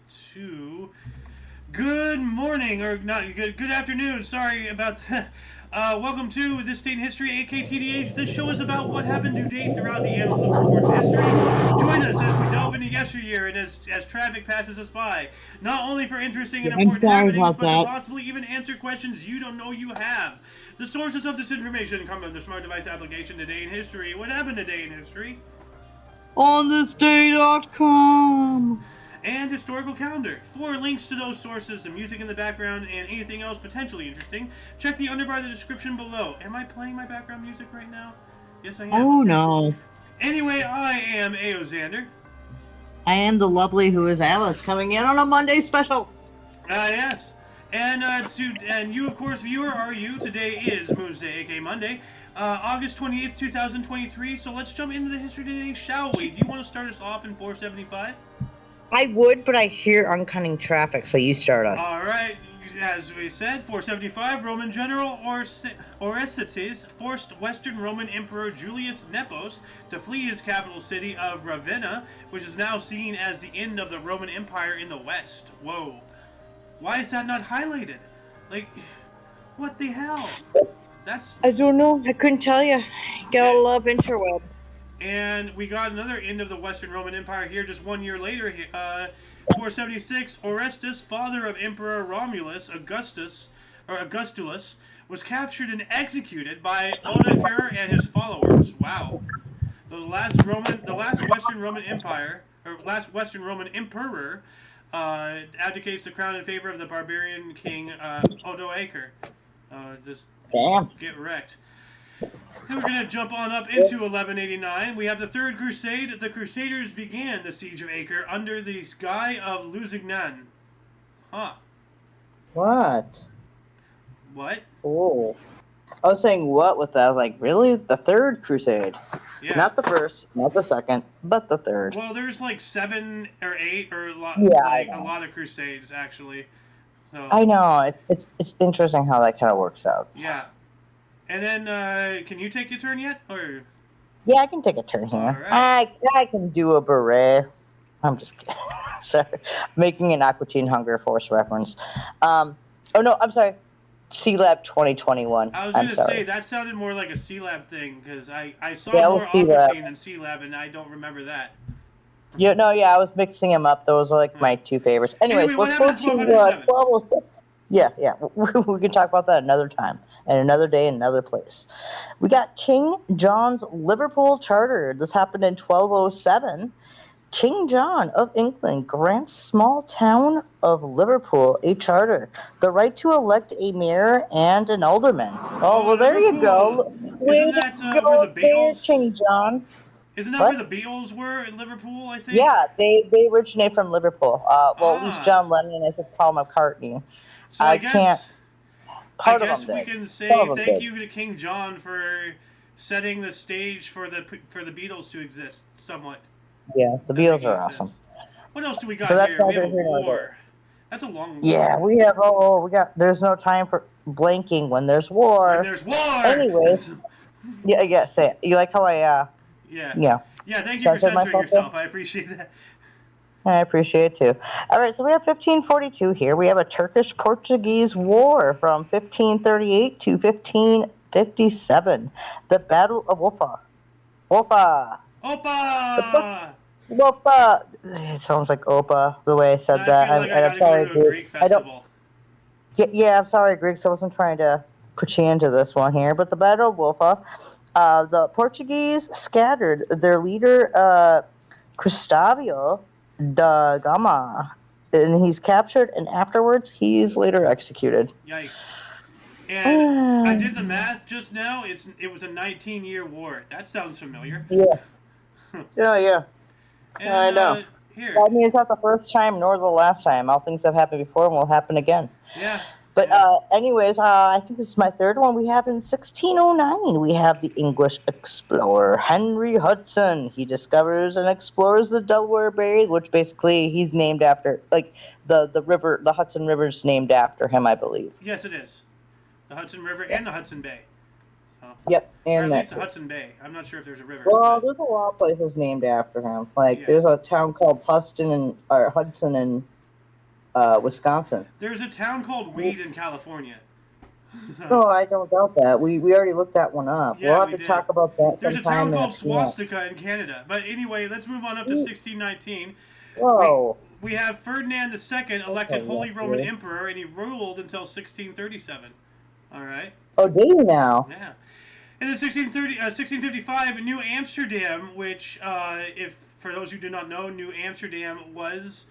to good morning, or not good afternoon. Sorry about that. Welcome to This Date in History, aka TDH. This show is about what happened to date throughout the annals of recorded history. Join us as we delve into yesteryear and as traffic passes us by, not only for interesting and I'm important sorry happenings, about but to that. possibly even answer questions you don't know you have. The sources of this information come from the smart device application Today in History. What happened today in history? On thisday.com. And historical calendar. For links to those sources, the music in the background, and anything else potentially interesting, check the underbar of the description below. Am I playing my background music right now? Yes, I am. Oh no. Anyway, I am Aoxander. I am the lovely who is Alice coming in on a Monday special. Yes. And you, of course, viewer, are you. Today is Moonsday, aka Monday, August 28th, 2023. So let's jump into the history today, shall we? Do you want to start us off in 475? I would, but I hear oncoming traffic, so you start us. All right, as we said, 475, Roman general Orestes forced Western Roman Emperor Julius Nepos to flee his capital city of Ravenna, which is now seen as the end of the Roman Empire in the West. Whoa. Why is that not highlighted? Like, what the hell? I don't know. I couldn't tell you. Gotta love interwebs. And we got another end of the Western Roman Empire here just 1 year later. 476, Orestes, father of Emperor Romulus Augustulus, was captured and executed by Odoacer and his followers. Wow. The last Western Roman emperor abdicates the crown in favor of the barbarian king Odoacer. Just Damn. get wrecked. Then we're going to jump on up into 1189. We have the Third Crusade. The Crusaders began the siege of Acre under the sky of Lusignan. Huh. What? What? Oh. I was saying what with that. I was like, really? The Third Crusade? Yeah. Not the first, not the second, but the third. Well, there's like 7 or 8 or a lot of crusades actually. So I know. It's interesting how that kind of works out. yeah. And then, can you take your turn yet? Or yeah, I can take a turn here. Right. I can do a beret. I'm just kidding. Sorry. Making an Aqua Teen Hunger Force reference. Oh no, I'm sorry. C-Lab 2021. I was going to say, that sounded more like a C-Lab thing, because I saw more Aqua Teen than C-Lab, and I don't remember that. Yeah, no, I was mixing them up. Those are like my two favorites. Anyways, let's go to 1206. Yeah, we can talk about that another time, and another day, and another place. We got King John's Liverpool Charter. This happened in 1207. King John of England grants small town of Liverpool a charter, the right to elect a mayor and an alderman. Oh, well, there you go. Isn't that where the Beatles? King John. Isn't that where the Beatles were in Liverpool, I think? Yeah, they originate from Liverpool. Well, at least John Lennon and I think Paul McCartney. So I guess we can say thank you to King John for setting the stage for the Beatles to exist somewhat. Yeah, the Beatles are awesome. What else do we got here? We have a war. That's a long war. Yeah, we got. There's no time for blanking when there's war. When there's war. Anyways, yeah. Say it. You like how I? Yeah. Thank you for censoring yourself. I appreciate that. I appreciate it too. All right, so we have 1542 here. We have a Turkish-Portuguese war from 1538 to 1557. The Battle of Wofa. Opa! Wopa! It sounds like Opa the way I said that. I'm sorry, Greeks. I'm sorry, Greeks. I wasn't trying to put you into this one here. But the Battle of Wofa, the Portuguese scattered their leader, Cristóvão da Gama, and he's captured, and afterwards he's later executed. Yikes. And I did the math just now. It was a 19-year war. That sounds familiar. Yeah. Yeah. And, I know. Here. I mean, it's not the first time nor the last time. All things have happened before and will happen again. Yeah. But anyways, I think this is my third one. We have in 1609, we have the English explorer Henry Hudson. He discovers and explores the Delaware Bay, which basically he's named after, like the river, the Hudson River is named after him, I believe. Yes, it is. The Hudson River and the Hudson Bay. Yep, and at least the Hudson Bay. I'm not sure if there's a river. Well, there's a lot of places named after him. Like there's a town called Hudson and Wisconsin. There's a town called Weed in California. No, I don't doubt that. We already looked that one up. Yeah, we'll have to talk about that There's a sometime. town called Swastika in Canada. But anyway, let's move on up to 1619. Whoa. We have Ferdinand II elected Holy Roman Emperor, and he ruled until 1637. All right. Oh, do you now? Yeah. And then 1655, New Amsterdam, which, if for those who do not know, New Amsterdam was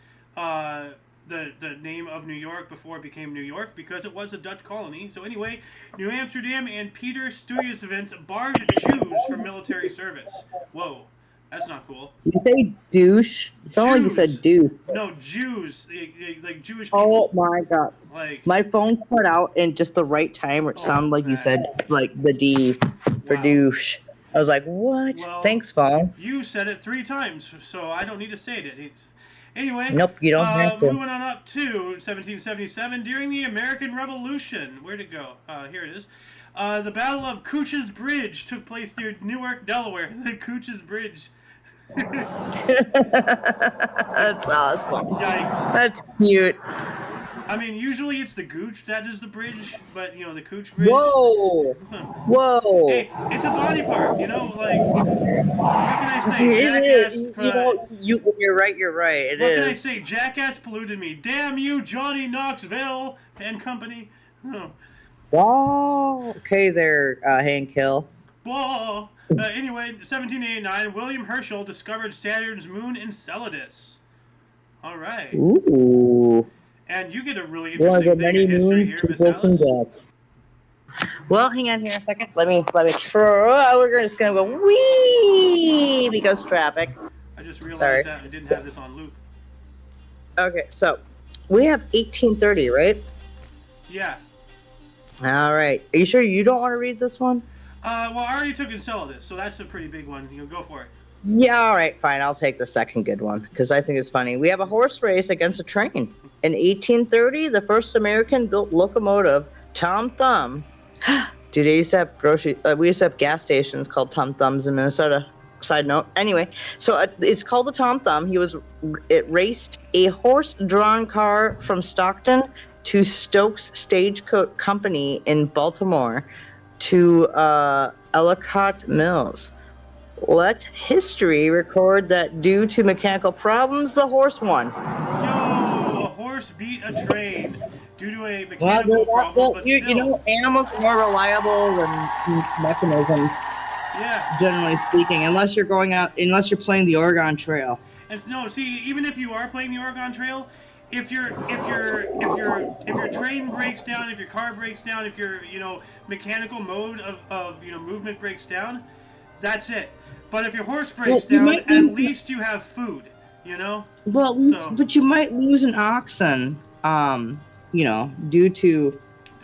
the name of New York before it became New York because it was a Dutch colony. So anyway, New Amsterdam and Peter Stuyvesant barred Jews from military service. Whoa, that's not cool. Did you say douche? It sounded like you said douche. No, Jews, like Jewish people. Oh my god! Like my phone cut out in just the right time, where it sounded like you said like the D for douche. I was like, what? Well, thanks, phone. You said it 3 times, so I don't need to say it. Anyway, nope, you don't have to. Moving on up to 1777, during the American Revolution. Where'd it go? Here it is. The Battle of Cooch's Bridge took place near Newark, Delaware. The Cooch's Bridge. That's awesome. Yikes. That's cute. I mean, usually it's the Gooch that is the bridge, but, the Cooch Bridge. Whoa! Whoa! Hey, it's a body part, like, what can I say? Jackass. You're right, It what is. What can I say? Jackass polluted me. Damn you, Johnny Knoxville and company. Oh. Whoa! Okay there, Hank Hill. Whoa! Anyway, 1789, William Herschel discovered Saturn's moon Enceladus. All right. Ooh. And you get a really interesting thing in history here, Miss Alice. Well, hang on here a second. Let me try. We're just gonna go wee because traffic. I just realized that I didn't have this on loop. Okay, so we have 1830, right? Yeah. All right. Are you sure you don't want to read this one? Well, I already took Enceladus, so that's a pretty big one. Go for it. Yeah, all right, fine. I'll take the second good one because I think it's funny. We have a horse race against a train. In 1830, the first American-built locomotive, Tom Thumb. Dude, we used to have gas stations called Tom Thumbs in Minnesota. Side note. Anyway, so it's called the Tom Thumb. It raced a horse-drawn car from Stockton to Stokes Stagecoach Company in Baltimore to Ellicott Mills. Let history record that due to mechanical problems, the horse won. Yo, a horse beat a train due to a mechanical problem, but still. Animals are more reliable than mechanisms. Yeah. Generally speaking, unless you're playing the Oregon Trail. And see, even if you are playing the Oregon Trail, if your train breaks down, if your car breaks down, if your mechanical mode of movement breaks down, that's it. But if your horse breaks down, at least you have food, Well, but you might lose an oxen, due to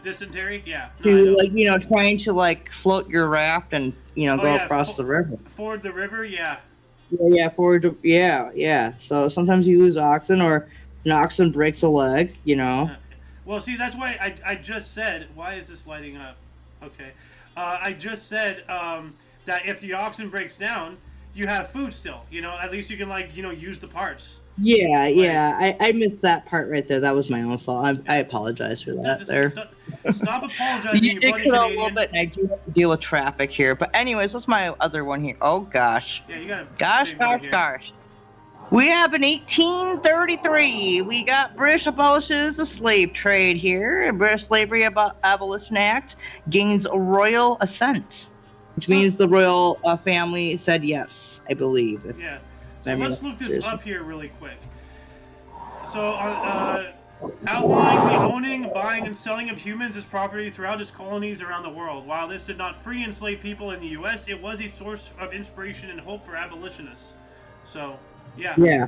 dysentery. Yeah. Trying to float your raft and go across the river. Ford the river, yeah. Yeah. So sometimes you lose oxen, or an oxen breaks a leg, Well, see, that's why I just said. Why is this lighting up? Okay. I just said that if the oxen breaks down, you have food still. At least you can use the parts. Yeah. I missed that part right there. That was my own fault. I apologize for that. Stop apologizing, you bloody Canadian. A little bit, and I do have to deal with traffic here. But anyways, what's my other one here? Oh gosh. Yeah, you got. Gosh. We have in 1833, we got British abolishes the slave trade here. British Slavery Abolition Act gains royal assent, which means the royal family said yes, I believe. Yeah. So let's look this up here really quick. So, outlawing the owning, buying, and selling of humans as property throughout its colonies around the world. While this did not free enslaved people in the U.S., it was a source of inspiration and hope for abolitionists. So, yeah. Yeah.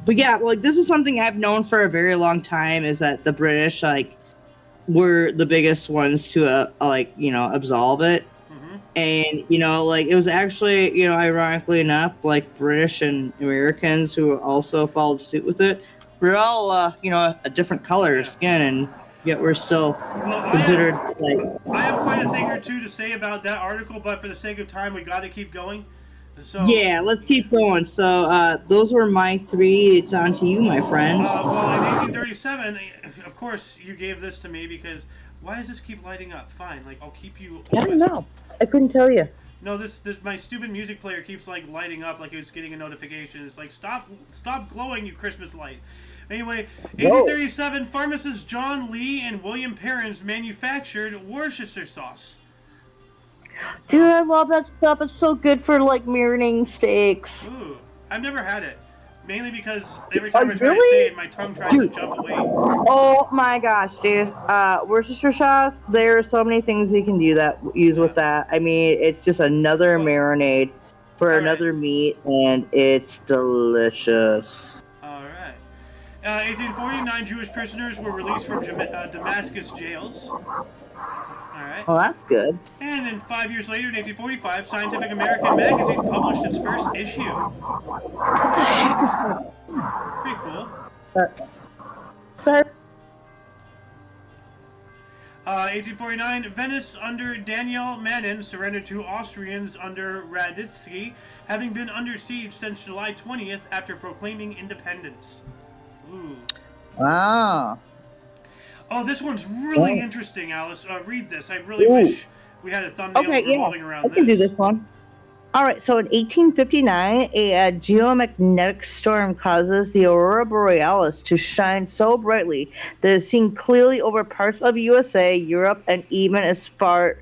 But yeah, this is something I've known for a very long time, is that the British, were the biggest ones to, absolve it. And, it was actually, ironically enough, British and Americans who also followed suit with it. We're all, a different color of skin, and yet we're still considered, I have quite a thing or two to say about that article, but for the sake of time, we got to keep going. So, yeah, let's keep going. So, those were my 3. It's on to you, my friend. Well, in 1837, of course, you gave this to me because why does this keep lighting up? Fine, like I'll keep you. I don't know. I couldn't tell you. No, this my stupid music player keeps like lighting up like it was getting a notification. It's like stop glowing, you Christmas light. Anyway, 1837, pharmacists John Lee and William Perrins manufactured Worcestershire sauce. Dude, I love that stuff. It's so good for like marinating steaks. Ooh, I've never had it. Mainly because every time I try to say it, my tongue tries to jump away. Oh my gosh, dude. Worcestershire sauce, there are so many things you can use with that. I mean, it's just another marinade for another meat, and it's delicious. Alright. 1849, Jewish prisoners were released from Damascus jails. Alright. Well, that's good. And then 5 years later, in 1845, Scientific American magazine published its first issue. Pretty cool. Sorry. 1849, Venice under Daniel Manin surrendered to Austrians under Radetzky, having been under siege since July 20th after proclaiming independence. Ooh. Wow. Oh, this one's really interesting, Alice. Read this. I really wish we had a thumbnail revolving around this. I can do this one. All right, so in 1859, a geomagnetic storm causes the aurora borealis to shine so brightly that it's seen clearly over parts of USA, Europe, and even as far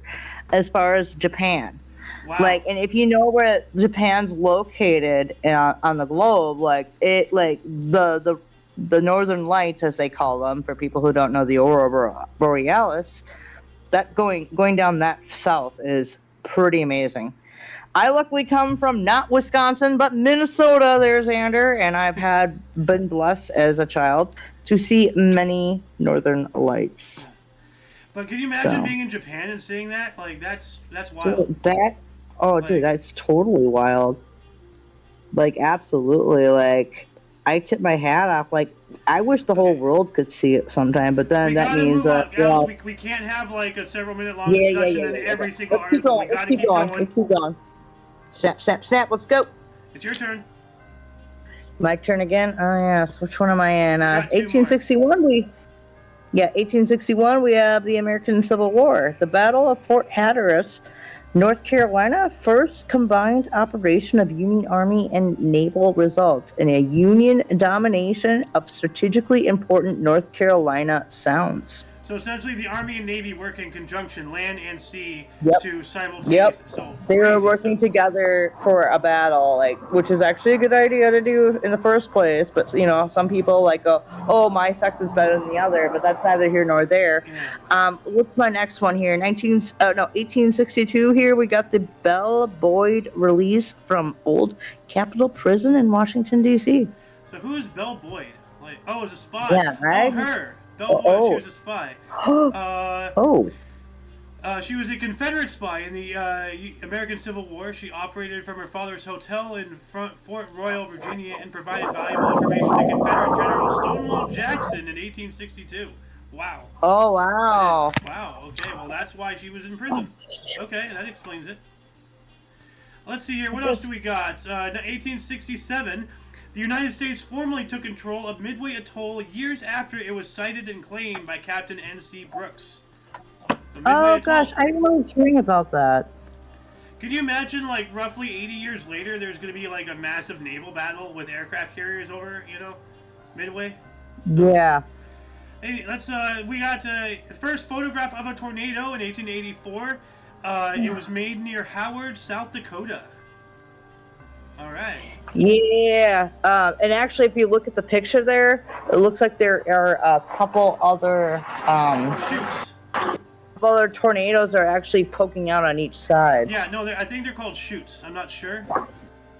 as Japan. Wow. Like, and if you know where Japan's located on the globe, like the northern lights, as they call them, for people who don't know the aurora borealis, that going down that south is pretty amazing. I luckily come from not Wisconsin, but Minnesota, there, Xander, and I've been blessed as a child to see many northern lights. But can you imagine being in Japan and seeing that? Like, that's wild. Dude, that's totally wild. Like, absolutely. Like, I tip my hat off. Like, I wish the whole world could see it sometime, but then that means we can't have like a several-minute long discussion in every single article. We gotta keep going. Let's keep going. Snap, snap, snap. Let's go. It's your turn. My turn again? Oh, yes. Which one am I in? 1861. 1861, we have the American Civil War. The Battle of Fort Hatteras, North Carolina, first combined operation of Union Army and Naval results in a Union domination of strategically important North Carolina sounds. So essentially, the Army and Navy work in conjunction, land and sea, to simultaneously. So they were working together for a battle, like, which is actually a good idea to do in the first place. But you know, some people like go, "Oh, my sex is better than the other," but that's neither here nor there. Yeah. What's my next one here? 1862. Here we got the Belle Boyd release from Old Capitol Prison in Washington D.C. So who is Belle Boyd? Like, it was a spy. Yeah, right. Oh, her. Belle Boyd, she was a spy. She was a Confederate spy in the American Civil War. She operated from her father's hotel in Fort Royal, Virginia, and provided valuable information to Confederate General Stonewall Jackson in 1862. Wow. Oh, wow. Wow, okay, well, that's why she was in prison. Okay, that explains it. Let's see here, what else do we got? 1867. The United States formally took control of Midway Atoll years after it was sighted and claimed by Captain N.C. Brooks. Gosh, I was hearing about that. Can you imagine, like, roughly 80 years later, there's going to be, like, a massive naval battle with aircraft carriers over, Midway? Yeah. Hey, we got the first photograph of a tornado in 1884. It was made near Howard, South Dakota. All right. Yeah, and actually, if you look at the picture there, it looks like there are a couple other shoots. Other tornadoes are actually poking out on each side. Yeah, no, I think they're called shoots. I'm not sure.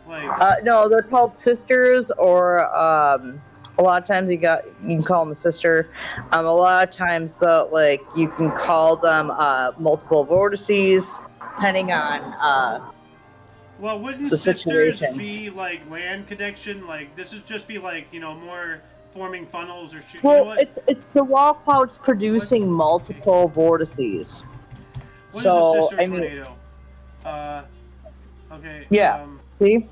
Like. No, they're called sisters, or a lot of times you can call them a sister. A lot of times, though, like you can call them multiple vortices, depending on. Well, wouldn't sisters be like land connection? Like this would just be like more forming funnels or shit. Well, it's the wall clouds producing multiple vortices. What is a sister tornado? Okay. Yeah. See.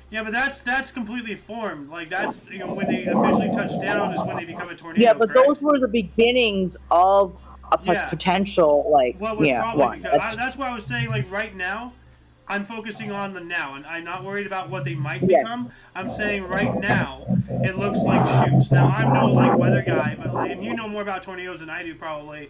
Yeah, but that's completely formed. Like that's when they officially touch down is when they become a tornado. Yeah, but correct? those were the beginnings of a Yeah. potential What was probably one. because that's why I was saying like right now, I'm focusing on the now, and I'm not worried about what they might Yes. become. I'm saying right now, it looks like shoots. Now I'm no like weather guy, but and you know more about tornadoes than I do probably.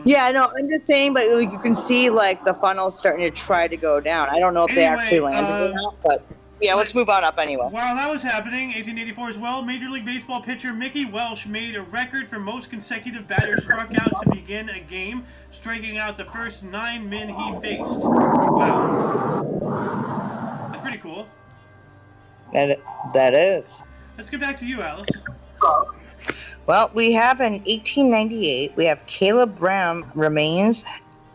Yeah, no, I'm just saying, but like you can see like the funnel starting to try to go down. I don't know if they actually Anyway, landed or not, but yeah, let's move on up anyway. while that was happening, 1884 as well, Major League Baseball pitcher Mickey Welsh made a record for most consecutive batters struck out to begin a game, striking out the first 9 men he faced. Wow. That's pretty cool. That is. Let's get back to you, Alice. Well, we have in 1898, we have Caleb Brown remains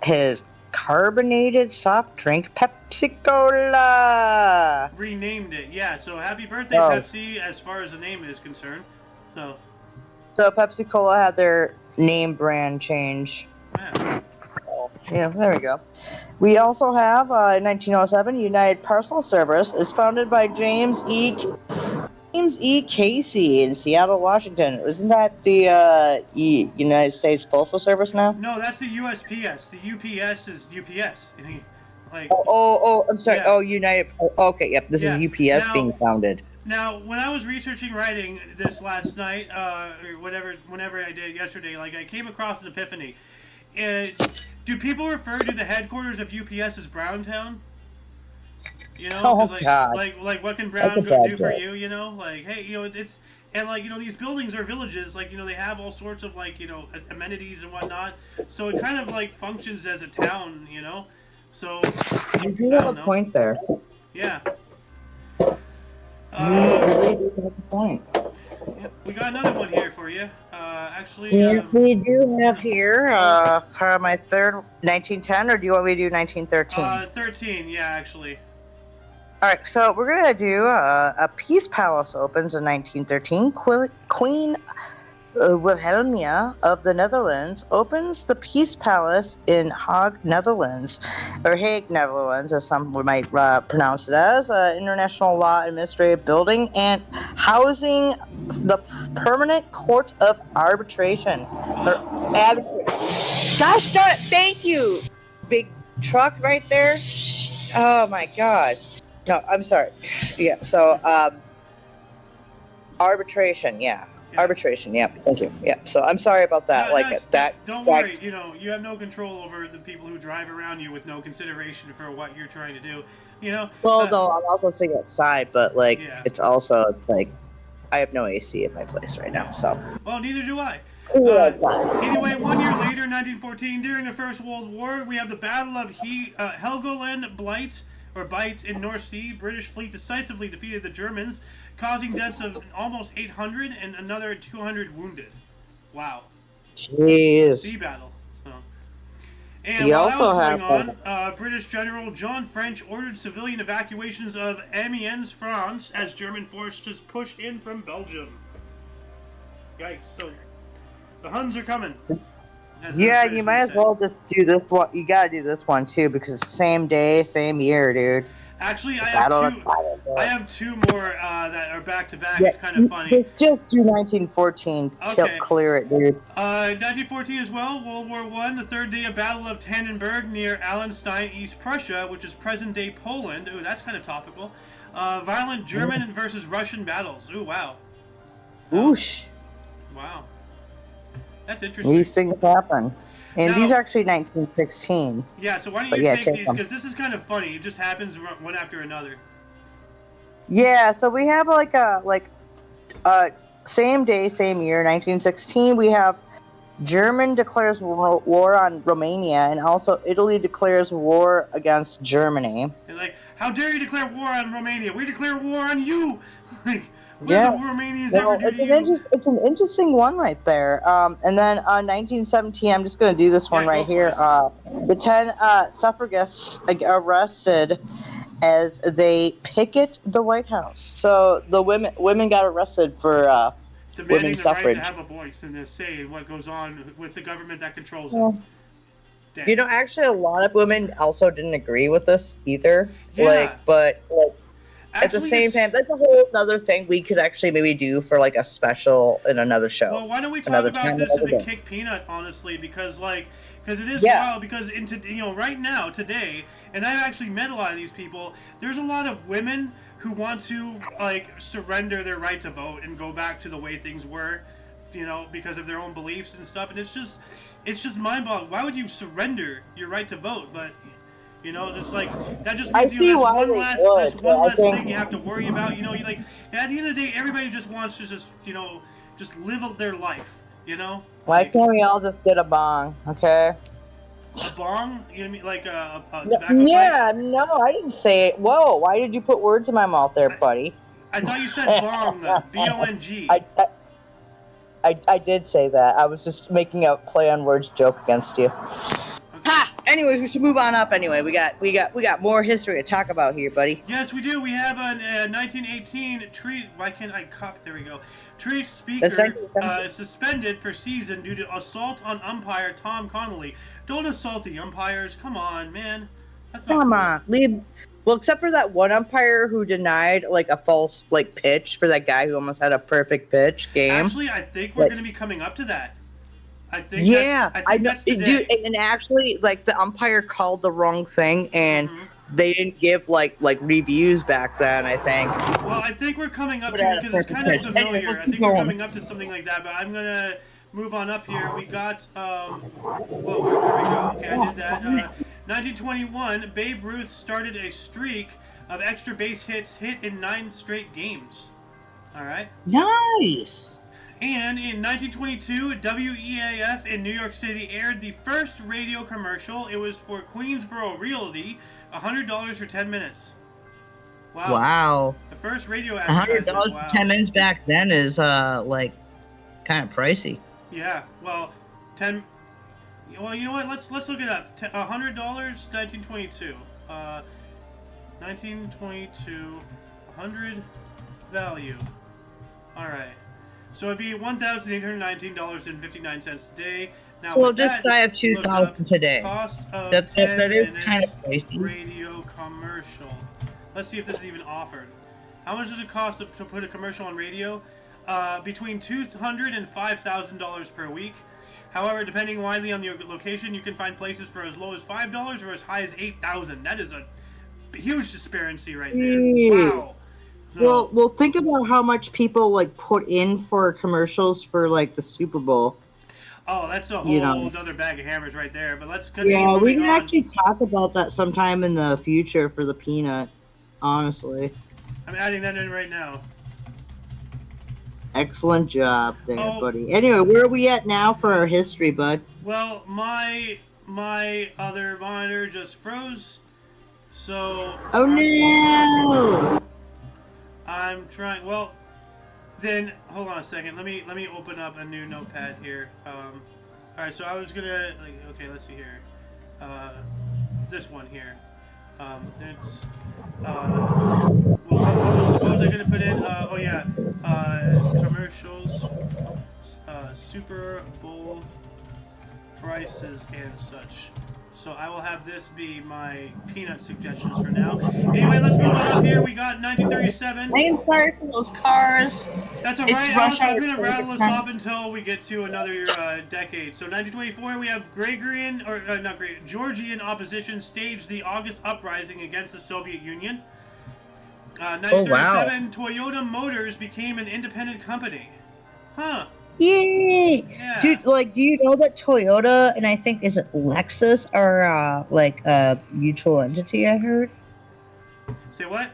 his carbonated soft drink Pepsi Cola. Renamed it, yeah. So happy birthday, Pepsi, as far as the name is concerned. So Pepsi Cola had their name brand change. Yeah, there we go. We also have in 1907, United Parcel Service is founded by James E. Casey in Seattle, Washington. Isn't that the United States Postal Service now? No, that's the USPS. The UPS is UPS. Like. I'm sorry. Yeah. Oh, United. Okay, yep. This is UPS now, being founded. Now, when I was researching writing this last night, or whenever I did yesterday, like I came across an epiphany. Do people refer to the headquarters of UPS as Browntown? You know, God. Like what can Brown do for you? You know, like hey, it's and like these buildings are villages. Like they have all sorts of like amenities and whatnot. So it kind of like functions as a town. So you do have a point there. Yeah. You really do have a point. Yeah, we got another one here for you. Actually. Yes, we do have here for my third 1910, or do you want me to do 1913? 13, yeah, actually. All right, so we're gonna do a Peace Palace opens in 1913. Queen Wilhelmina of the Netherlands opens the Peace Palace in Hague, Netherlands, or Hague, Netherlands, as some might pronounce it as, international law administrative building and housing the Permanent Court of Arbitration. Gosh darn it! Thank you, big truck right there. Oh my God. No, I'm sorry. Yeah, so arbitration, yeah. Arbitration, yeah. Thank you. Yeah. So I'm sorry about that. Don't worry. You have no control over the people who drive around you with no consideration for what you're trying to do. Well, no, I'm also sitting outside, but it's also like I have no AC in my place right now. So. Well, neither do I. Anyway, 1 year later, 1914, during the First World War, we have the Battle of Helgoland Bites in North Sea. British fleet decisively defeated the Germans, causing deaths of almost 800 and another 200 wounded. Wow. Jeez. Sea battle. And while that was going on, British General John French ordered civilian evacuations of Amiens, France, as German forces pushed in from Belgium. Yikes. So, the Huns are coming. Yeah, you might as well just do this one. You gotta do this one too, because same day, same year, dude. Actually, I have two more that are back to back. It's kind of funny. Just do 1914. Okay. Clear it, dude. 1914 as well. World War I. The third day of Battle of Tannenberg near Allenstein, East Prussia, which is present-day Poland. Ooh, that's kind of topical. Violent German versus Russian battles. Ooh, wow. Oosh. Wow. That's interesting. These things happen. And these are actually 1916. Yeah, so why don't you take these, because this is kind of funny. It just happens one after another. Yeah, so we have same day, same year, 1916, we have German declares war on Romania, and also Italy declares war against Germany. And like, how dare you declare war on Romania? We declare war on you! It's an interesting one right there. And then 1917, I'm just going to do this one right here. The 10 suffragists arrested as they picket the White House. So the women got arrested for demanding the suffrage. Right to have a voice and to say what goes on with the government that controls them. Actually, a lot of women also didn't agree with this either. Yeah. at the same time, that's a whole other thing we could actually maybe do for like a special in another show. Well, why don't we talk about this in the Kick Peanut, honestly, because it is wild, because right now, today, and I've actually met a lot of these people, there's a lot of women who want to, like, surrender their right to vote and go back to the way things were, because of their own beliefs and stuff, and it's just mind-boggling. Why would you surrender your right to vote? But, just like, that just means, that's one less thing you have to worry about, at the end of the day, everybody just wants to just live their life, Why can't we all just get a bong, okay? A bong? You mean like a tobacco Yeah, pipe? no, I didn't say it. Whoa, why did you put words in my mouth there, buddy? I thought you said bong, B-O-N-G. I did say that. I was just making a play on words joke against you. Okay. Ha! Anyways, we should move on up anyway. We got more history to talk about here, buddy. Yes, we do. We have a 1918 treat. Why can't I copy? There we go. Treat speaker suspended for season due to assault on umpire Tom Connolly. Don't assault the umpires. Come on, man. That's not Come cool. on, leave. Well, except for that one umpire who denied like a false pitch for that guy who almost had a perfect pitch game. Actually, I think we're going to be coming up to that. I think that's today. Dude, and actually, like, the umpire called the wrong thing, and they didn't give like reviews back then, I think. Well, I think we're coming up to it because it's kind of familiar. I think we're coming up to something like that, but I'm gonna move on up here. We got where we go? Okay, I did that. 1921, Babe Ruth started a streak of extra base hits in 9 straight games. All right. Nice. And in 1922, WEAF in New York City aired the first radio commercial. It was for Queensboro Realty, $100 for 10 minutes. Wow. The first radio advertisement. $100 for 10 minutes back then is like kind of pricey. Yeah. Well, 10. Well, you know what? Let's look it up. $100, 1922. 1922, 100 value. All right. So it'd be $1,819.59 today. Now, so just I have $2,000 today. Cost of that 10 is minutes kind of pricey. radio commercial. Let's see if this is even offered. How much does it cost to put a commercial on radio? Between $200 and $5,000 per week. However, depending widely on your location, you can find places for as low as $5 or as high as $8,000. That is a huge disparity right there. Wow. So, well, think about how much people like put in for commercials for like the Super Bowl. Oh, that's a whole other bag of hammers right there. But let's continue. Yeah, we can actually talk about that sometime in the future for the peanut. Honestly, I'm adding that in right now. Excellent job there, buddy. Anyway, where are we at now for our history, bud? Well, my other monitor just froze, so. Oh no! I'm trying. Well, then hold on a second. Let me open up a new notepad here. All right. So I was gonna. Okay. Let's see here. This one here. It's. What was I gonna put in? Oh yeah. Commercials. Super Bowl prices and such. So I will have this be my peanut suggestions for now. Anyway, let's move on up here. We got 1937. I am sorry for those cars. That's alright, Alice. I'm going to rattle this off until we get to another decade. So 1924, we have Georgian opposition staged the August Uprising against the Soviet Union. 1937, Toyota Motors became an independent company. Huh. Yay! Yeah. Dude, like, do you know that Toyota and I think, is it Lexus are, like, a mutual entity, I heard? Say what?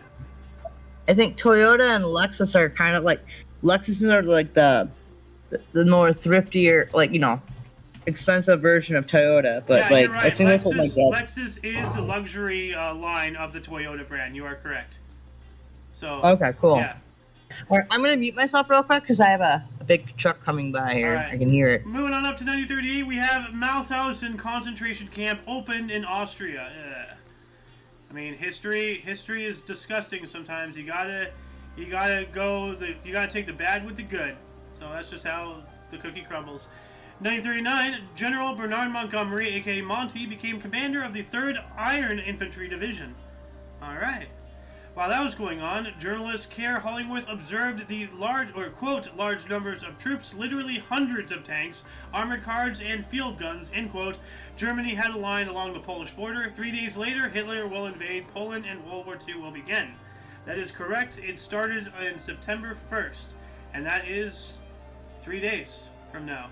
I think Toyota and Lexus are kind of like, Lexus are like the more thriftier, like, expensive version of Toyota, but yeah, like, you're right. I think that's what my dad... Lexus is the luxury line of the Toyota brand. You are correct. So. Okay, cool. Yeah. All right, I'm gonna mute myself real quick because I have a big truck coming by here. Right. I can hear it. Moving on up to 1938, we have Mauthausen concentration camp opened in Austria. I mean, history is disgusting sometimes. You gotta take the bad with the good. So that's just how the cookie crumbles. 1939, General Bernard Montgomery, aka Monty, became commander of the 3rd Iron Infantry Division. All right. While that was going on, journalist Kerr Hollingworth observed the quote, large numbers of troops, literally hundreds of tanks, armored cars, and field guns, end quote. Germany had a line along the Polish border. 3 days later, Hitler will invade Poland and World War II will begin. That is correct. It started on September 1st, and that is 3 days from now.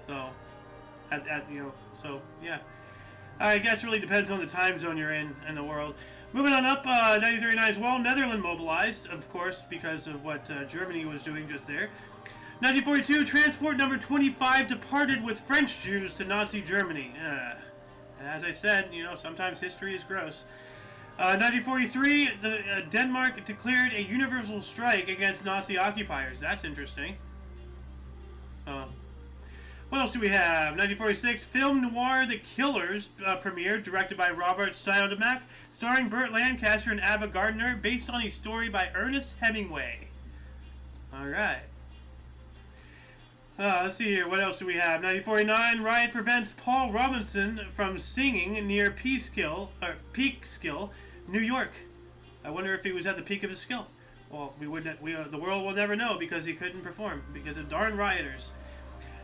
So, yeah. I guess it really depends on the time zone you're in the world. Moving on up, 93.9 as well. Netherlands mobilized, of course, because of what Germany was doing just there. 1942, transport number 25 departed with French Jews to Nazi Germany. As I said, sometimes history is gross. 1943, Denmark declared a universal strike against Nazi occupiers. That's interesting. What else do we have? 1946, film noir The Killers premiered, directed by Robert Siodmak, starring Burt Lancaster and Ava Gardner, based on a story by Ernest Hemingway. Alright. Let's see here. What else do we have? 1949, riot prevents Paul Robinson from singing near Peekskill, New York. I wonder if he was at the peak of his skill. Well, the world will never know because he couldn't perform because of darn rioters.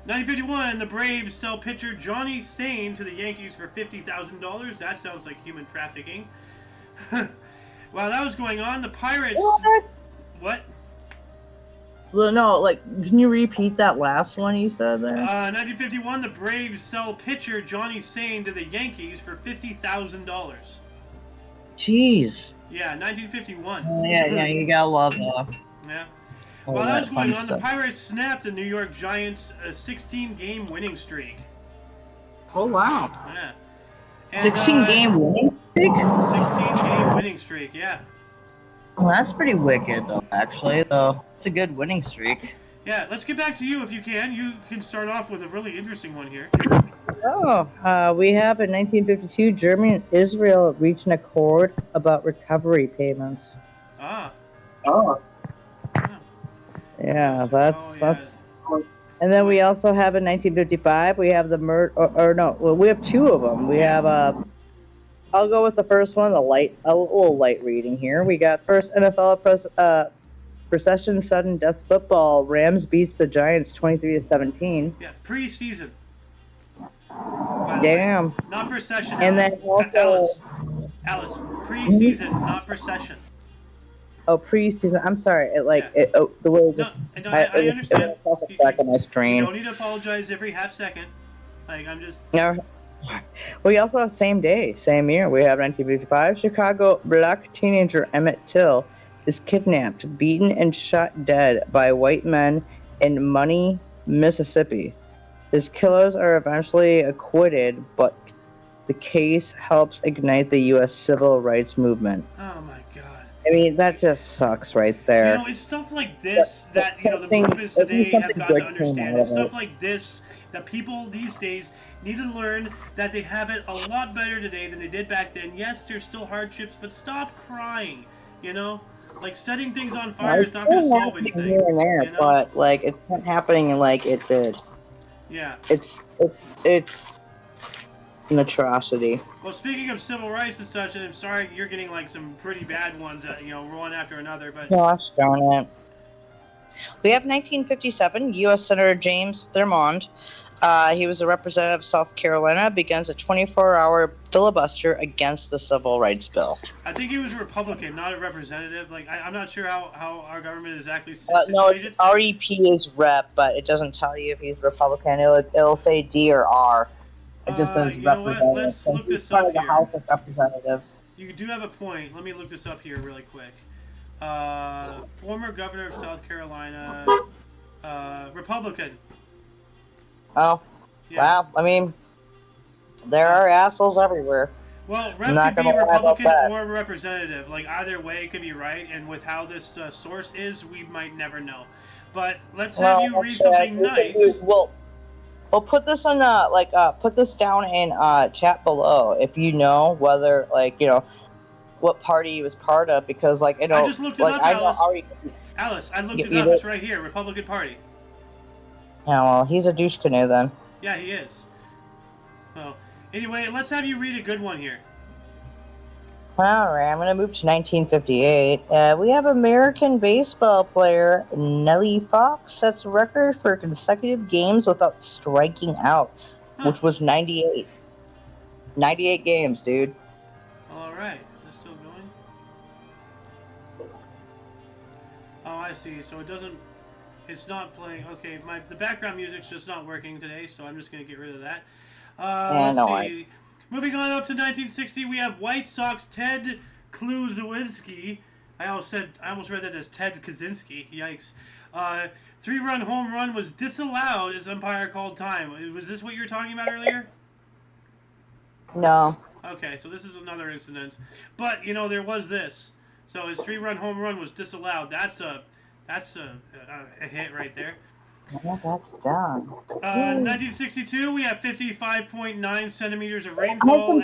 1951, the Braves sell pitcher Johnny Sane to the Yankees for $50,000. That sounds like human trafficking. While that was going on, the Pirates... What? No, can you repeat that last one you said there? 1951, the Braves sell pitcher Johnny Sane to the Yankees for $50,000. Jeez. Yeah, 1951. Yeah, you gotta love that. Yeah. While that was going on, the Pirates snapped the New York Giants' 16-game winning streak. Oh, wow. Yeah. And, 16-game winning streak? 16-game winning streak, yeah. Well, that's pretty wicked, though, actually, though. It's a good winning streak. Yeah, let's get back to you if you can. You can start off with a really interesting one here. We have in 1952, Germany and Israel reached an accord about recovery payments. Ah. Oh. Yeah, that's. And then we also have in 1955, we have the we have two of them. We have I'll go with the first one, a little light reading here. We got first NFL procession sudden death football. Rams beats the Giants 23-17. Yeah, preseason. Damn. Not procession. And then also Alice, preseason, not procession. Oh, preseason. I'm sorry. The way I understand. Back on my screen. You don't need to apologize every half second. I'm just. Yeah. We also have same day, same year. We have 1955. Chicago black teenager Emmett Till is kidnapped, beaten, and shot dead by white men in Money, Mississippi. His killers are eventually acquitted, but the case helps ignite the U.S. civil rights movement. Oh my God. I mean, that just sucks right there. It's stuff like this that the movements today have got to understand. It's stuff like this that people these days need to learn that they have it a lot better today than they did back then. Yes, there's still hardships, but stop crying. Setting things on fire is not going to solve anything. Here and there, but it's not happening like it did. Yeah. It's an atrocity. Well, speaking of civil rights and such, and I'm sorry you're getting some pretty bad ones that one after another, but gosh darn it. We have 1957, U.S. Senator James Thurmond. He was a representative of South Carolina, begins a 24-hour filibuster against the Civil Rights Bill. I think he was a Republican, not a representative. I'm not sure how our government is exactly situated. No, REP is rep, but it doesn't tell you if he's Republican. It'll say D or R. It just says representative. Let's look this up here. The House of Representatives. You do have a point. Let me look this up here really quick. Former governor of South Carolina, Republican. Oh, yeah. Wow. I mean, there are assholes everywhere. Well, rep could be Republican or representative. Either way, it could be right. And with how this source is, we might never know. But let's have you read something nice. We'll put this on put this down in chat below if you know whether what party he was part of, because I just looked it up, Alice. I looked it up. It's right here, Republican Party. Yeah, well, he's a douche canoe then. Yeah, he is. Well, anyway, let's have you read a good one here. All right, I'm going to move to 1958. We have American baseball player Nellie Fox sets record for consecutive games without striking out, Huh. which was 98. 98 games, dude. All right. Is this still going? Oh, I see. So it doesn't. It's not playing. Okay, the background music's just not working today, so I'm just gonna get rid of that. Yeah, Let's no worries. see. Moving on up to 1960, we have White Sox Ted Kluszewski. I almost read that as Ted Kaczynski. Yikes. Three-run home run was disallowed as umpire called time. Was this what you were talking about earlier? No. Okay, so this is another incident. But, there was this. So his three-run home run was disallowed. That's a hit right there. Yeah, that's done. 1962, we have 55.9 centimeters of rainfall.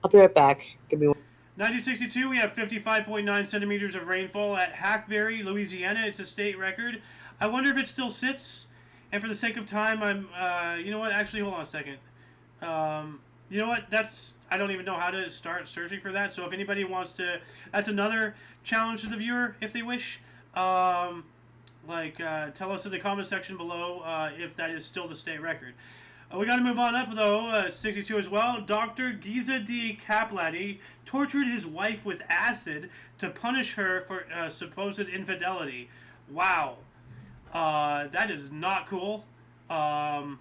I'll be right back. Give me 1962, we have 55.9 centimeters of rainfall at Hackberry, Louisiana. It's a state record. I wonder if it still sits. And for the sake of time, you know what? Actually, hold on a second. You know what? I don't even know how to start searching for that. So if anybody wants to, that's another challenge to the viewer if they wish. Tell us in the comment section below if that is still the state record. We got to move on up though. 62 as well. Dr. Giza D. Kaplady tortured his wife with acid to punish her for supposed infidelity. Wow, that is not cool. Wow.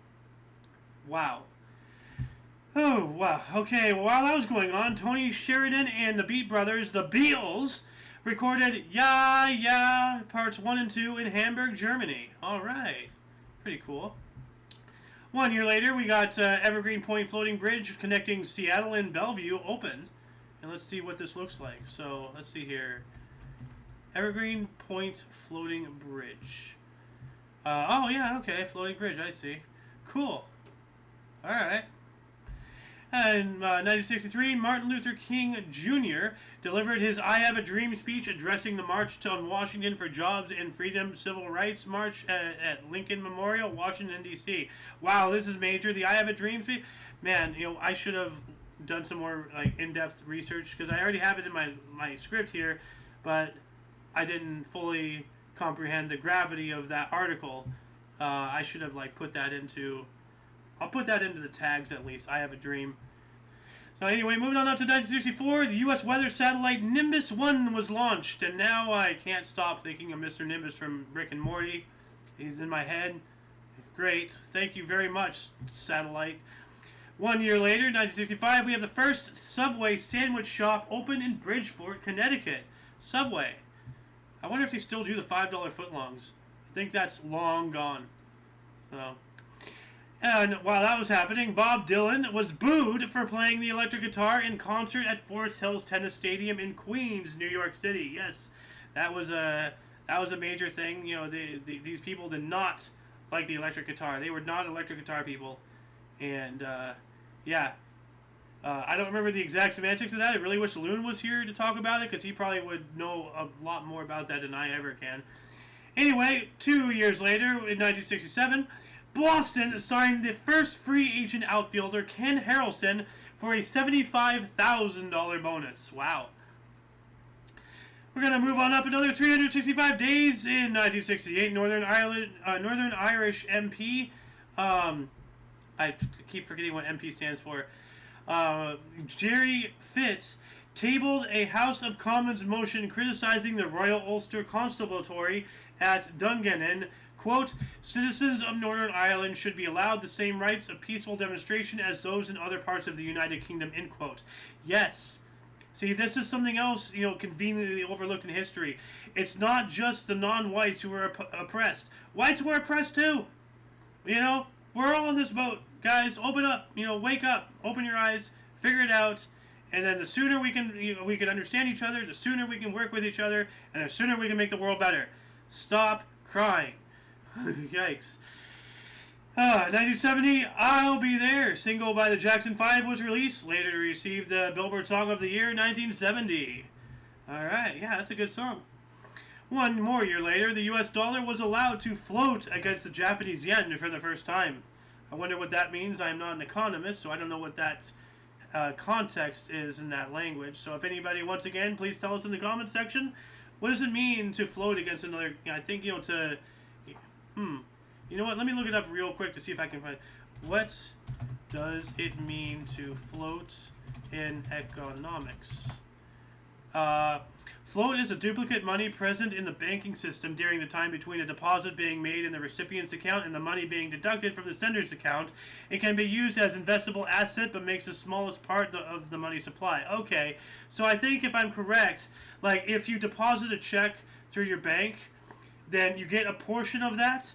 Oh, wow. Okay, well, while that was going on, Tony Sheridan and the Beat Brothers, the Beatles, recorded Yeah, Yeah, parts 1 and 2 in Hamburg, Germany. All right. Pretty cool. 1 year later, we got Evergreen Point Floating Bridge connecting Seattle and Bellevue opened. And let's see what this looks like. So, let's see here. Evergreen Point Floating Bridge. Oh, yeah, okay. Floating bridge, I see. Cool. All right. In 1963, Martin Luther King Jr. delivered his I Have a Dream speech addressing the March on Washington for Jobs and Freedom Civil Rights March at Lincoln Memorial, Washington, D.C. Wow, this is major. The I Have a Dream speech. Man, I should have done some more in-depth research because I already have it in my script here, but I didn't fully comprehend the gravity of that article. I should have put that into... I'll put that into the tags at least. I Have a Dream. So anyway, moving on up to 1964, the U.S. weather satellite Nimbus 1 was launched. And now I can't stop thinking of Mr. Nimbus from Rick and Morty. He's in my head. Great. Thank you very much, satellite. 1 year later, 1965, we have the first Subway sandwich shop open in Bridgeport, Connecticut. Subway. I wonder if they still do the $5 footlongs. I think that's long gone. So... And while that was happening, Bob Dylan was booed for playing the electric guitar in concert at Forest Hills Tennis Stadium in Queens, New York City. Yes, that was a major thing. These people did not like the electric guitar. They were not electric guitar people. And yeah, I don't remember the exact semantics of that. I really wish Loon was here to talk about it because he probably would know a lot more about that than I ever can. Anyway, 2 years later, in 1967. Boston signed the first free agent outfielder, Ken Harrelson, for a $75,000 bonus. Wow. We're going to move on up another 365 days in 1968. Northern Irish MP. I keep forgetting what MP stands for. Jerry Fitz tabled a House of Commons motion criticizing the Royal Ulster Constabulary at Dungannon. Quote, citizens of Northern Ireland should be allowed the same rights of peaceful demonstration as those in other parts of the United Kingdom, end quote. Yes. See, this is something else, conveniently overlooked in history. It's not just the non-whites who are oppressed. Whites were oppressed too. We're all in this boat. Guys, open up, wake up, open your eyes, figure it out. And then the sooner we can understand each other, the sooner we can work with each other, and the sooner we can make the world better. Stop crying. Yikes. 1970, I'll Be There, single by the Jackson 5 was released, later received the Billboard Song of the Year 1970. Alright, yeah, that's a good song. 1 more year later, the US dollar was allowed to float against the Japanese yen for the first time. I wonder what that means. I'm not an economist, so I don't know what that context is in that language. So if anybody, once again, please tell us in the comments section, what does it mean to float against another? I think, you know, you know what? Let me look it up real quick to see if I can find it. What does it mean to float in economics? Float is a duplicate money present in the banking system during the time between a deposit being made in the recipient's account and the money being deducted from the sender's account. It can be used as investable asset, but makes the smallest part of the money supply. Okay, so I think if I'm correct, like if you deposit a check through your bank, then you get a portion of that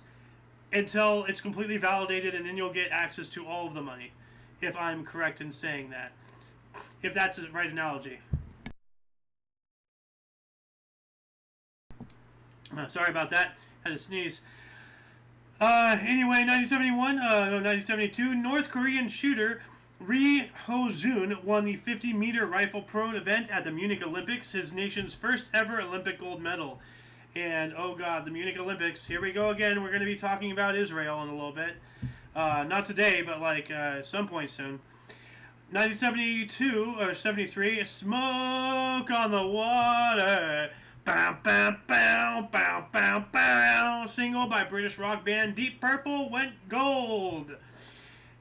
until it's completely validated, and then you'll get access to all of the money, if I'm correct in saying that. If that's the right analogy. Sorry about that. Had to sneeze. Anyway, 1972, North Korean shooter Ri Ho-jun won the 50-meter rifle prone event at the Munich Olympics, his nation's first ever Olympic gold medal. And, oh god, the Munich Olympics. Here we go again. We're going to be talking about Israel in a little bit. Not today, but like some point soon. 1972, or 73, Smoke on the Water. Bow, bow, bow, bow, bow, bow. Single by British rock band Deep Purple went gold.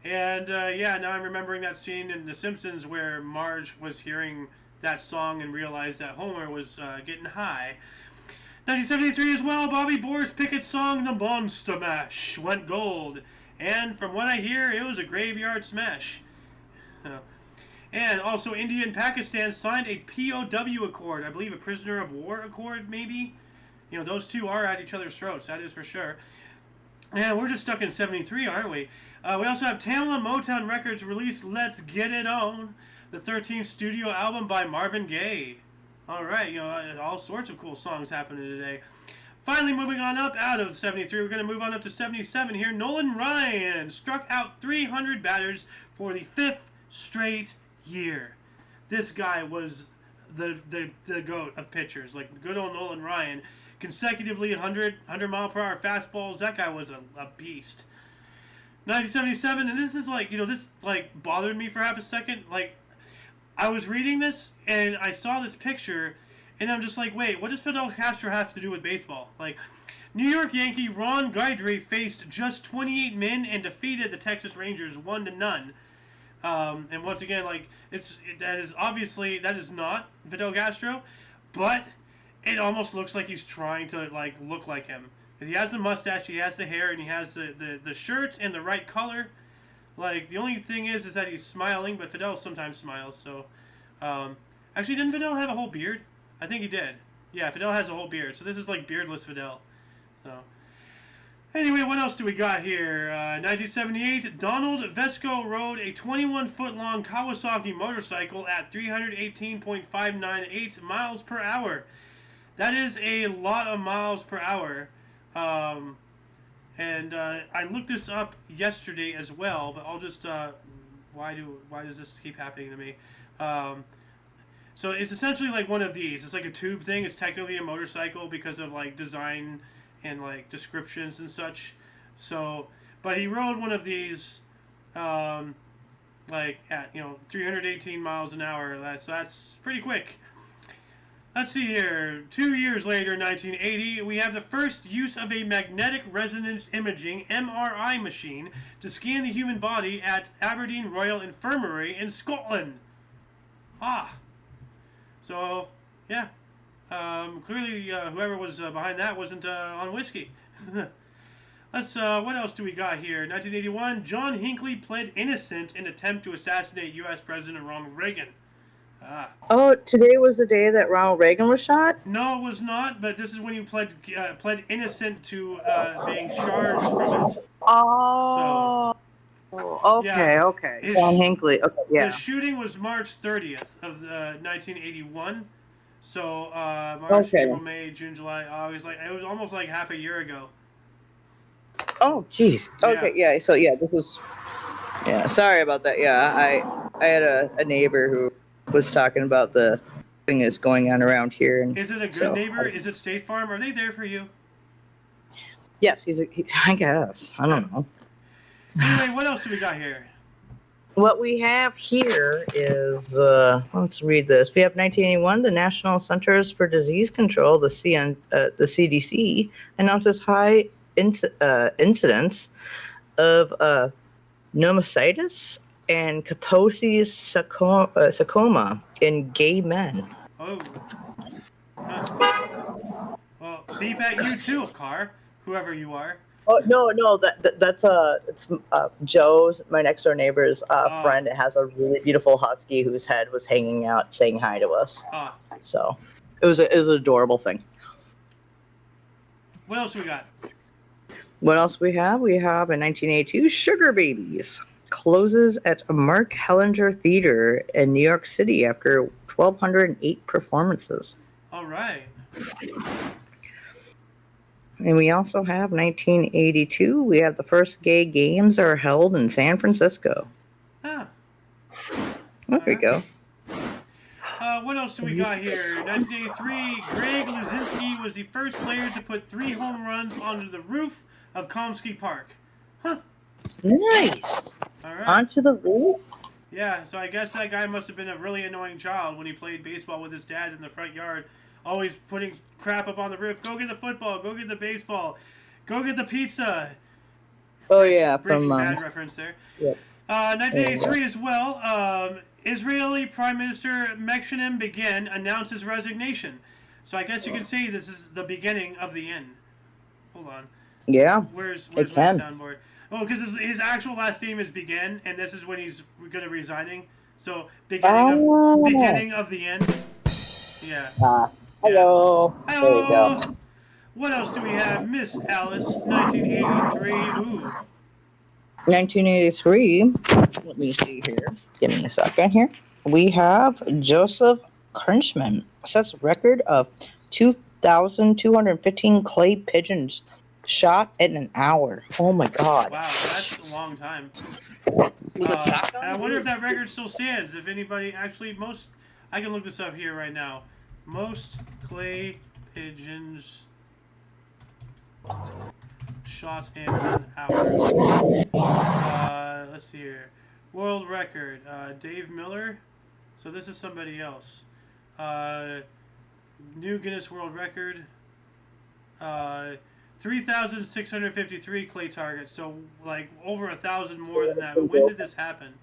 And yeah, now I'm remembering that scene in The Simpsons where Marge was hearing that song and realized that Homer was getting high. 1973 as well, Bobby Boris Pickett's song The Monster Mash went gold. And from what I hear, it was a graveyard smash. And also, India and Pakistan signed a POW accord. I believe a prisoner of war accord, maybe? You know, those two are at each other's throats, that is for sure. And we're just stuck in 73, aren't we? We also have Tamla Motown Records released Let's Get It On, the 13th studio album by Marvin Gaye. Alright, you know, all sorts of cool songs happening today. Finally, moving on up out of 73, we're going to move on up to 77 here. Nolan Ryan struck out 300 batters for the 5th straight year. This guy was the GOAT of pitchers. Like, good old Nolan Ryan. Consecutively 100 mile per hour fastballs. That guy was a beast. 1977, and this is like, you know, this like bothered me for half a second. Like, I was reading this and I saw this picture and I'm just like, wait, what does Fidel Castro have to do with baseball? Like, New York Yankee Ron Guidry faced just 28 men and defeated the Texas Rangers 1-0. And once again, like, that is not Fidel Castro, but it almost looks like he's trying to like look like him. He has the mustache, he has the hair, and he has the shirt and the right color. Like, the only thing is that he's smiling, but Fidel sometimes smiles. So, actually, didn't Fidel have a whole beard? I think he did. Yeah, Fidel has a whole beard. So this is like beardless Fidel. So. Anyway, what else do we got here? 1978, Donald Vesco rode a 21-foot-long Kawasaki motorcycle at 318.598 miles per hour. That is a lot of miles per hour. And I looked this up yesterday as well, but I'll just... why does this keep happening to me? So it's essentially like one of these. It's like a tube thing. It's technically a motorcycle because of like design and like descriptions and such. So, but he rode one of these, like at 318 miles an hour. That's pretty quick. Let's see here. 2 years later, 1980, we have the first use of a magnetic resonance imaging (MRI) machine to scan the human body at Aberdeen Royal Infirmary in Scotland. So yeah. Clearly, whoever was behind that wasn't on whiskey. Let's. What else do we got here? 1981. John Hinckley pled innocent in attempt to assassinate U.S. President Ronald Reagan. Oh, today was the day that Ronald Reagan was shot? No, it was not. But this is when you pled innocent to being charged from it. Oh. So, okay. yeah, Okay. John Hinckley. Okay. Yeah. The shooting was March 30th of 1981. So, March, April, May, June, July, August, like, it was almost like half a year ago. Oh, jeez. Okay, yeah. So, yeah, this was... Yeah, sorry about that. Yeah, I had a neighbor who was talking about the thing that's going on around here. And is it a good neighbor? Is it State Farm? Are they there for you? Yes, I guess. I don't know. Anyway, what else do we got here? what we have here is, let's read this. We have 1981, the National Centers for Disease Control, the CDC, announces high incidence of pneumocystis and Kaposi's sarcoma in gay men. Oh. Huh. Well, beep at you too, Car. Whoever you are. Oh no, that's it's Joe's, my next door neighbor's friend. It has a really beautiful husky whose head was hanging out, saying hi to us. So it was an adorable thing. What else we got? What else we have? We have in 1982, Sugar Babies closes at Mark Hellinger Theater in New York City after 1,208 performances. All right. And we also have 1982. We have the first gay games are held in San Francisco. Ah. There we go. What else do we got here? 1983, Greg Luzinski was the first player to put 3 home runs onto the roof of Komsky Park. Huh. Nice. All right. Onto the roof? Yeah, so I guess that guy must have been a really annoying child when he played baseball with his dad in the front yard. Always putting crap up on the roof. Go get the football. Go get the baseball. Go get the pizza. Oh, yeah. Breaking Bad reference there. Yeah. 1983 as well. Israeli Prime Minister Mekshanim Begin announced his resignation. So I guess you can say this is the beginning of the end. Hold on. Yeah. Where's my soundboard? Oh, because his actual last name is Begin, and this is when he's going to be resigning. So beginning of the end. Yeah. Hello. Hello. There we go. What else do we have? Miss Alice, 1983. Ooh. 1983. Let me see here. Give me a second here. We have Joseph Krenschman sets record of 2,215 clay pigeons shot in an hour. Oh my God. Wow, that's a long time. And I wonder if that record still stands. If anybody actually I can look this up here right now. Most clay pigeons shot in an hour. Let's see here. World record. Dave Miller. So this is somebody else. New Guinness World Record. 3,653 clay targets. So like over 1,000 more than that. But when did this happen?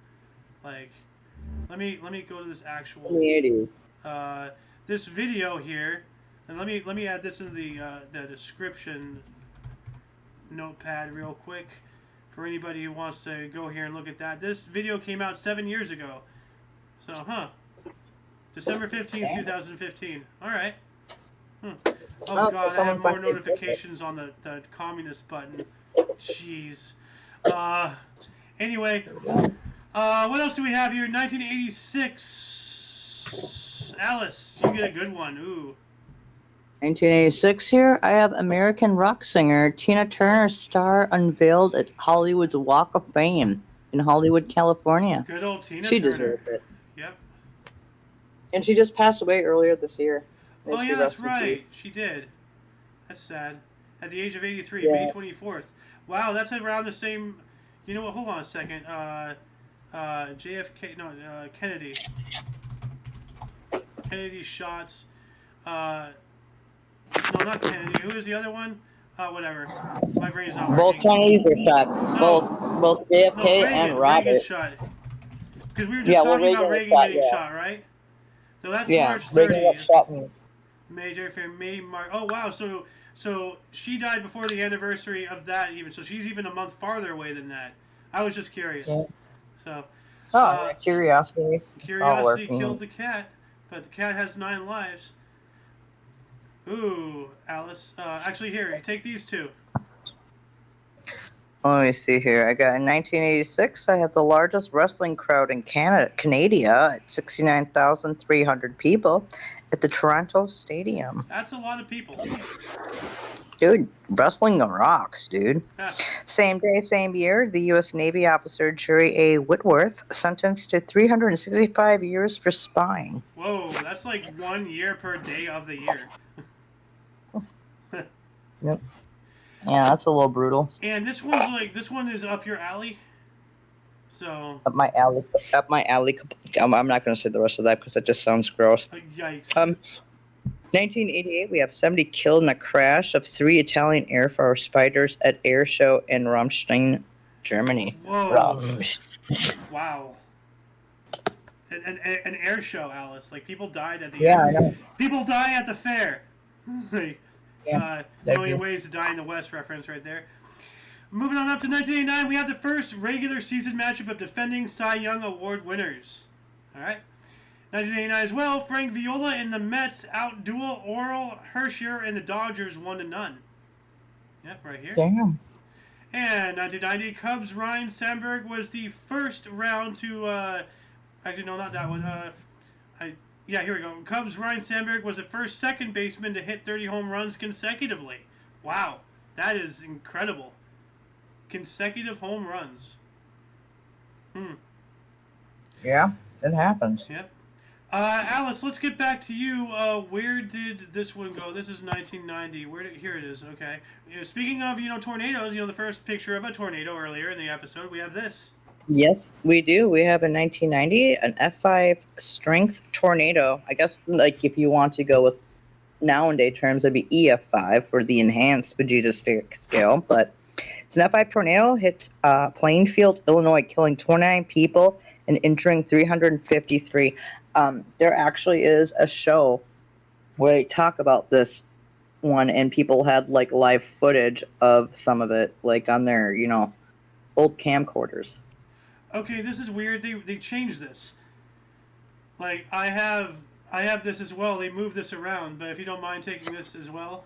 Like, let me go to this actual. This video here, and let me add this into the description notepad real quick for anybody who wants to go here and look at that. This video came out 7 years ago. So, December 15th, 2015. All right. Oh, God, I have more notifications on the communist button. Jeez. Anyway, what else do we have here? 1986. Alice, you get a good one. Ooh. 1986 here, I have American rock singer Tina Turner's star unveiled at Hollywood's Walk of Fame in Hollywood, California. Good old Tina Turner. She deserved it. Yep. And she just passed away earlier this year. Oh, yeah, that's right. She did. That's sad. At the age of 83, May 24th. Wow, that's around the same... You know what? Hold on a second. JFK... No, Kennedy. Kennedy shots... No, not Kennedy. Who is the other one? Whatever. My brain's not working. Both Kennedys were shot. No. Both JFK and Robert. Reagan shot. Because we were just talking about Reagan getting shot, right? So that's March 30th. May, March. Oh, wow. So she died before the anniversary of that even. So she's even a month farther away than that. I was just curious. Yeah. So. Curiosity. Curiosity killed the cat, but the cat has 9 lives. Ooh, Alice. Actually, here, take these two. Let me see here. I got in 1986, I have the largest wrestling crowd in Canada at 69,300 people at the Toronto Stadium. That's a lot of people. Dude, wrestling rocks, dude. Yeah. Same day, same year, the U.S. Navy officer Jerry A. Whitworth sentenced to 365 years for spying. Whoa, that's like 1 year per day of the year. Yep. Yeah, that's a little brutal. And this one is up your alley. So Up my alley. Up my alley. I'm not going to say the rest of that because it just sounds gross. yikes. 1988, we have 70 killed in a crash of 3 Italian Air Force fighters at air show in Ramstein, Germany. Whoa. Wow. An air show, Alice. Like, people died at the Yeah, air. I know. People die at the fair. Like, Yeah, Million Ways to Die in the West reference right there. Moving on up to 1989, we have the first regular season matchup of defending Cy Young Award winners. All right. 1989 as well, Frank Viola and the Mets outduel Oral Hershiser and the Dodgers 1-0. Yep, right here. Damn. And 1990, Cubs Ryan Sandberg was the first round to, actually no, not that one. Yeah, here we go. Cubs Ryan Sandberg was the first second baseman to hit 30 home runs consecutively. Wow, that is incredible. Consecutive home runs. Yeah, it happens. Yep. Alice, let's get back to you. Where did this one go? This is 1990. Here it is. Okay. Speaking of, tornadoes, the first picture of a tornado earlier in the episode, we have this. Yes, we do. We have in 1990 an F5 strength tornado. I guess, like, if you want to go with nowadays terms, it'd be EF5 for the enhanced Vegeta scale. But it's an F5 tornado, hits Plainfield, Illinois, killing 29 people and injuring 353. There actually is a show where they talk about this one, and people had like live footage of some of it, like on their, old camcorders. Okay, this is weird. They changed this. Like, I have this as well. They moved this around, but if you don't mind taking this as well.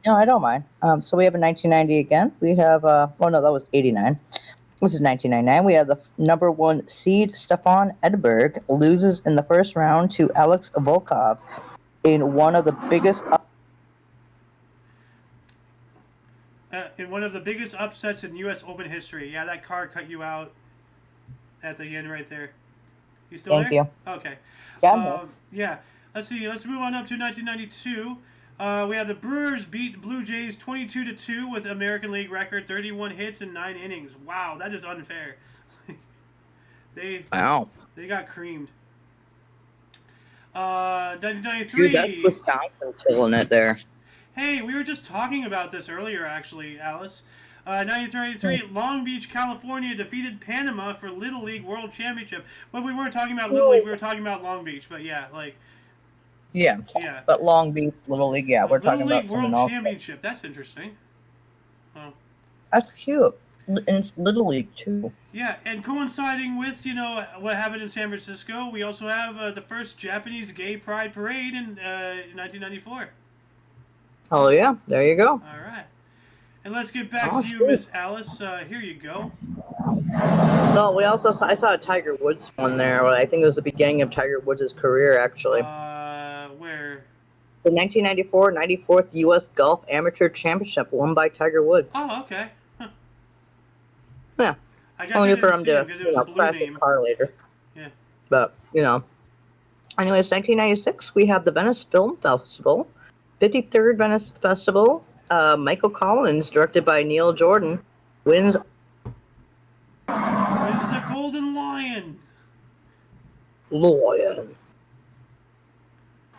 No, I don't mind. So we have in 1990 again. We have, no, that was 89. This is 1999. We have the number 1 seed, Stefan Edberg, loses in the first round to Alex Volkov in one of the biggest upsets in U.S. Open history. Yeah, that car cut you out at the end right there. You still Thank there? you. Okay. Yeah. Yeah. Let's see. Let's move on up to 1992. We have the Brewers beat Blue Jays 22-2 with American League record 31 hits in 9 innings. Wow, that is unfair. They got creamed. 1993. Dude, that's Wisconsin killing it there. Hey, we were just talking about this earlier, actually, Alice. 1933, Long Beach, California defeated Panama for Little League World Championship. But we weren't talking about Little League, we were talking about Long Beach. But yeah, like... Yeah. But Long Beach, Little League, yeah, we're talking about Little League World Championship, that's interesting. Oh. That's cute. And it's Little League, too. Yeah, and coinciding with, what happened in San Francisco, we also have the first Japanese Gay Pride Parade in 1994. Oh, yeah. There you go. All right. And let's get back to you, Miss Alice. Here you go. No, I saw a Tiger Woods one there. I think it was the beginning of Tiger Woods' career, actually. Where? The 1994 94th U.S. Golf Amateur Championship won by Tiger Woods. Oh, okay. Huh. Yeah. I got only for him to crash the car later. Yeah. But, Anyways, 1996, we have the Venice Film Festival. 53rd Venice Festival. Michael Collins, directed by Neil Jordan, wins the Golden Lion.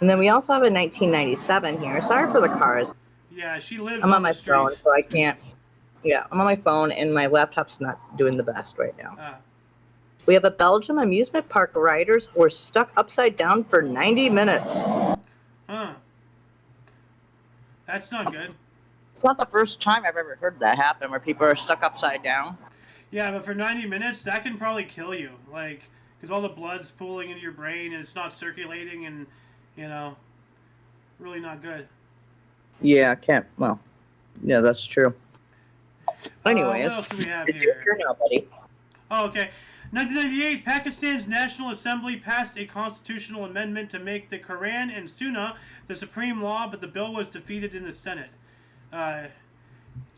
And then we also have a 1997 here. Sorry for the cars. Yeah, she lives I'm on my phone, so I can't. Yeah, I'm on my phone, and my laptop's not doing the best right now. We have a Belgium amusement park riders were stuck upside down for 90 minutes. Huh. That's not good. It's not the first time I've ever heard that happen, where people are stuck upside down. Yeah, but for 90 minutes, that can probably kill you. Like, because all the blood's pooling into your brain, and it's not circulating, and, really not good. Yeah, yeah, that's true. Anyways. What else do we have here? Your turn now, buddy. Oh, okay. 1998, Pakistan's National Assembly passed a constitutional amendment to make the Quran and Sunnah the supreme law, but the bill was defeated in the Senate. Out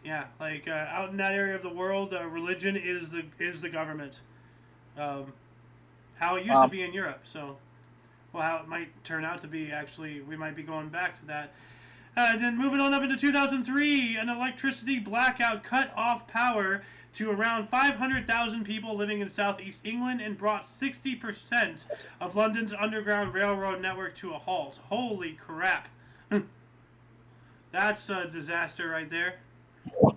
in that area of the world, religion is the government. How it used to be in Europe. So, how it might turn out to be. Actually, we might be going back to that. Then moving on up into 2003, an electricity blackout cut off power to around 500,000 people living in southeast England and brought 60% of London's underground railroad network to a halt. Holy crap. That's a disaster right there. Well,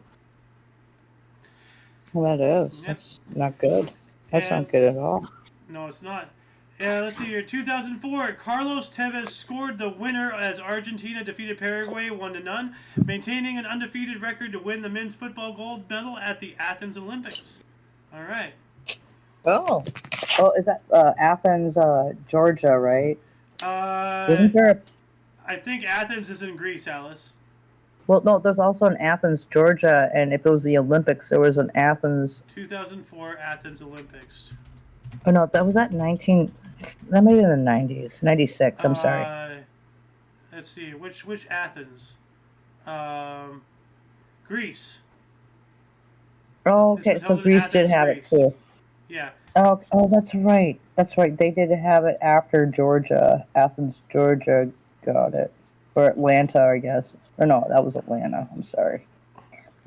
that is. Yep. That's not good. That's not good at all. No, it's not. Let's see here. 2004, Carlos Tevez scored the winner as Argentina defeated Paraguay 1-0, maintaining an undefeated record to win the men's football gold medal at the Athens Olympics. All right. Oh, is that Athens, Georgia, right? Isn't there? I think Athens is in Greece, Alice. Well, no, there's also an Athens, Georgia, and if it was the Olympics, there was an Athens. 2004 Athens Olympics. Oh no, that was at 19. That may be in the 90s, 96. I'm sorry. Let's see, which Athens? Greece. Oh, okay, so Greece Athens, did have Greece. it too. Yeah. Oh, that's right. That's right. They did have it after Georgia. Athens, Georgia got it. Or Atlanta, I guess. Or no, that was Atlanta. I'm sorry.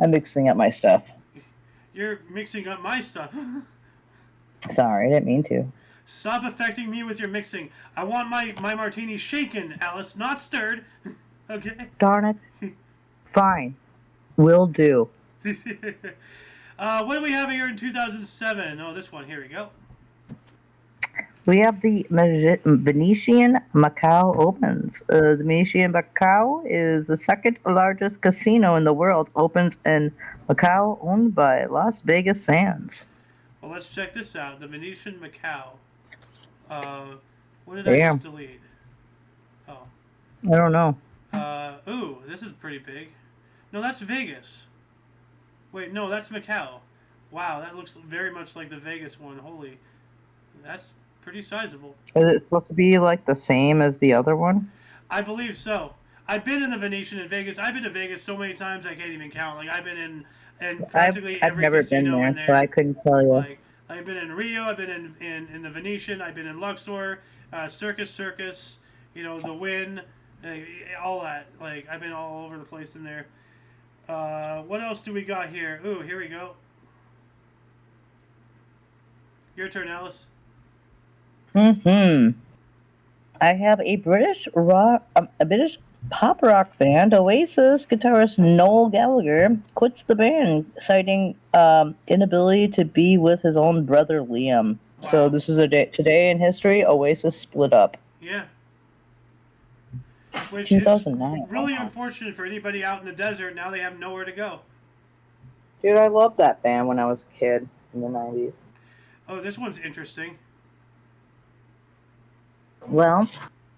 I'm mixing up my stuff. You're mixing up my stuff. Sorry, I didn't mean to. Stop affecting me with your mixing. I want my martini shaken, Alice, not stirred. Okay? Darn it. Fine. Will do. What do we have here in 2007? Oh, this one. Here we go. We have the Venetian Macau Opens. The Venetian Macau is the second largest casino in the world. Opens in Macau, owned by Las Vegas Sands. Well, let's check this out. The Venetian Macau. What did I just delete? Oh. I don't know. Ooh, this is pretty big. No, that's Vegas. Wait, no, that's Macau. Wow, that looks very much like the Vegas one. Holy. That's pretty sizable. Is it supposed to be like the same as the other one? I believe so. I've been in the Venetian in Vegas. I've been to Vegas so many times I can't even count. Like, I've been in practically I've every never casino been in there, there. so I couldn't tell you. Like, I've been in Rio. I've been in the Venetian. I've been in Luxor, Circus. You know, the Wynn, all that. Like, I've been all over the place in there. What else do we got here? Ooh, here we go. Your turn, Alice. I have a British pop rock band, Oasis guitarist Noel Gallagher quits the band, citing inability to be with his own brother Liam. Wow. So this is today in history. Oasis split up. Yeah. Which 2009. is really unfortunate for anybody out in the desert. Now they have nowhere to go. Dude, I loved that band when I was a kid in the 90s. Oh, this one's interesting. Well,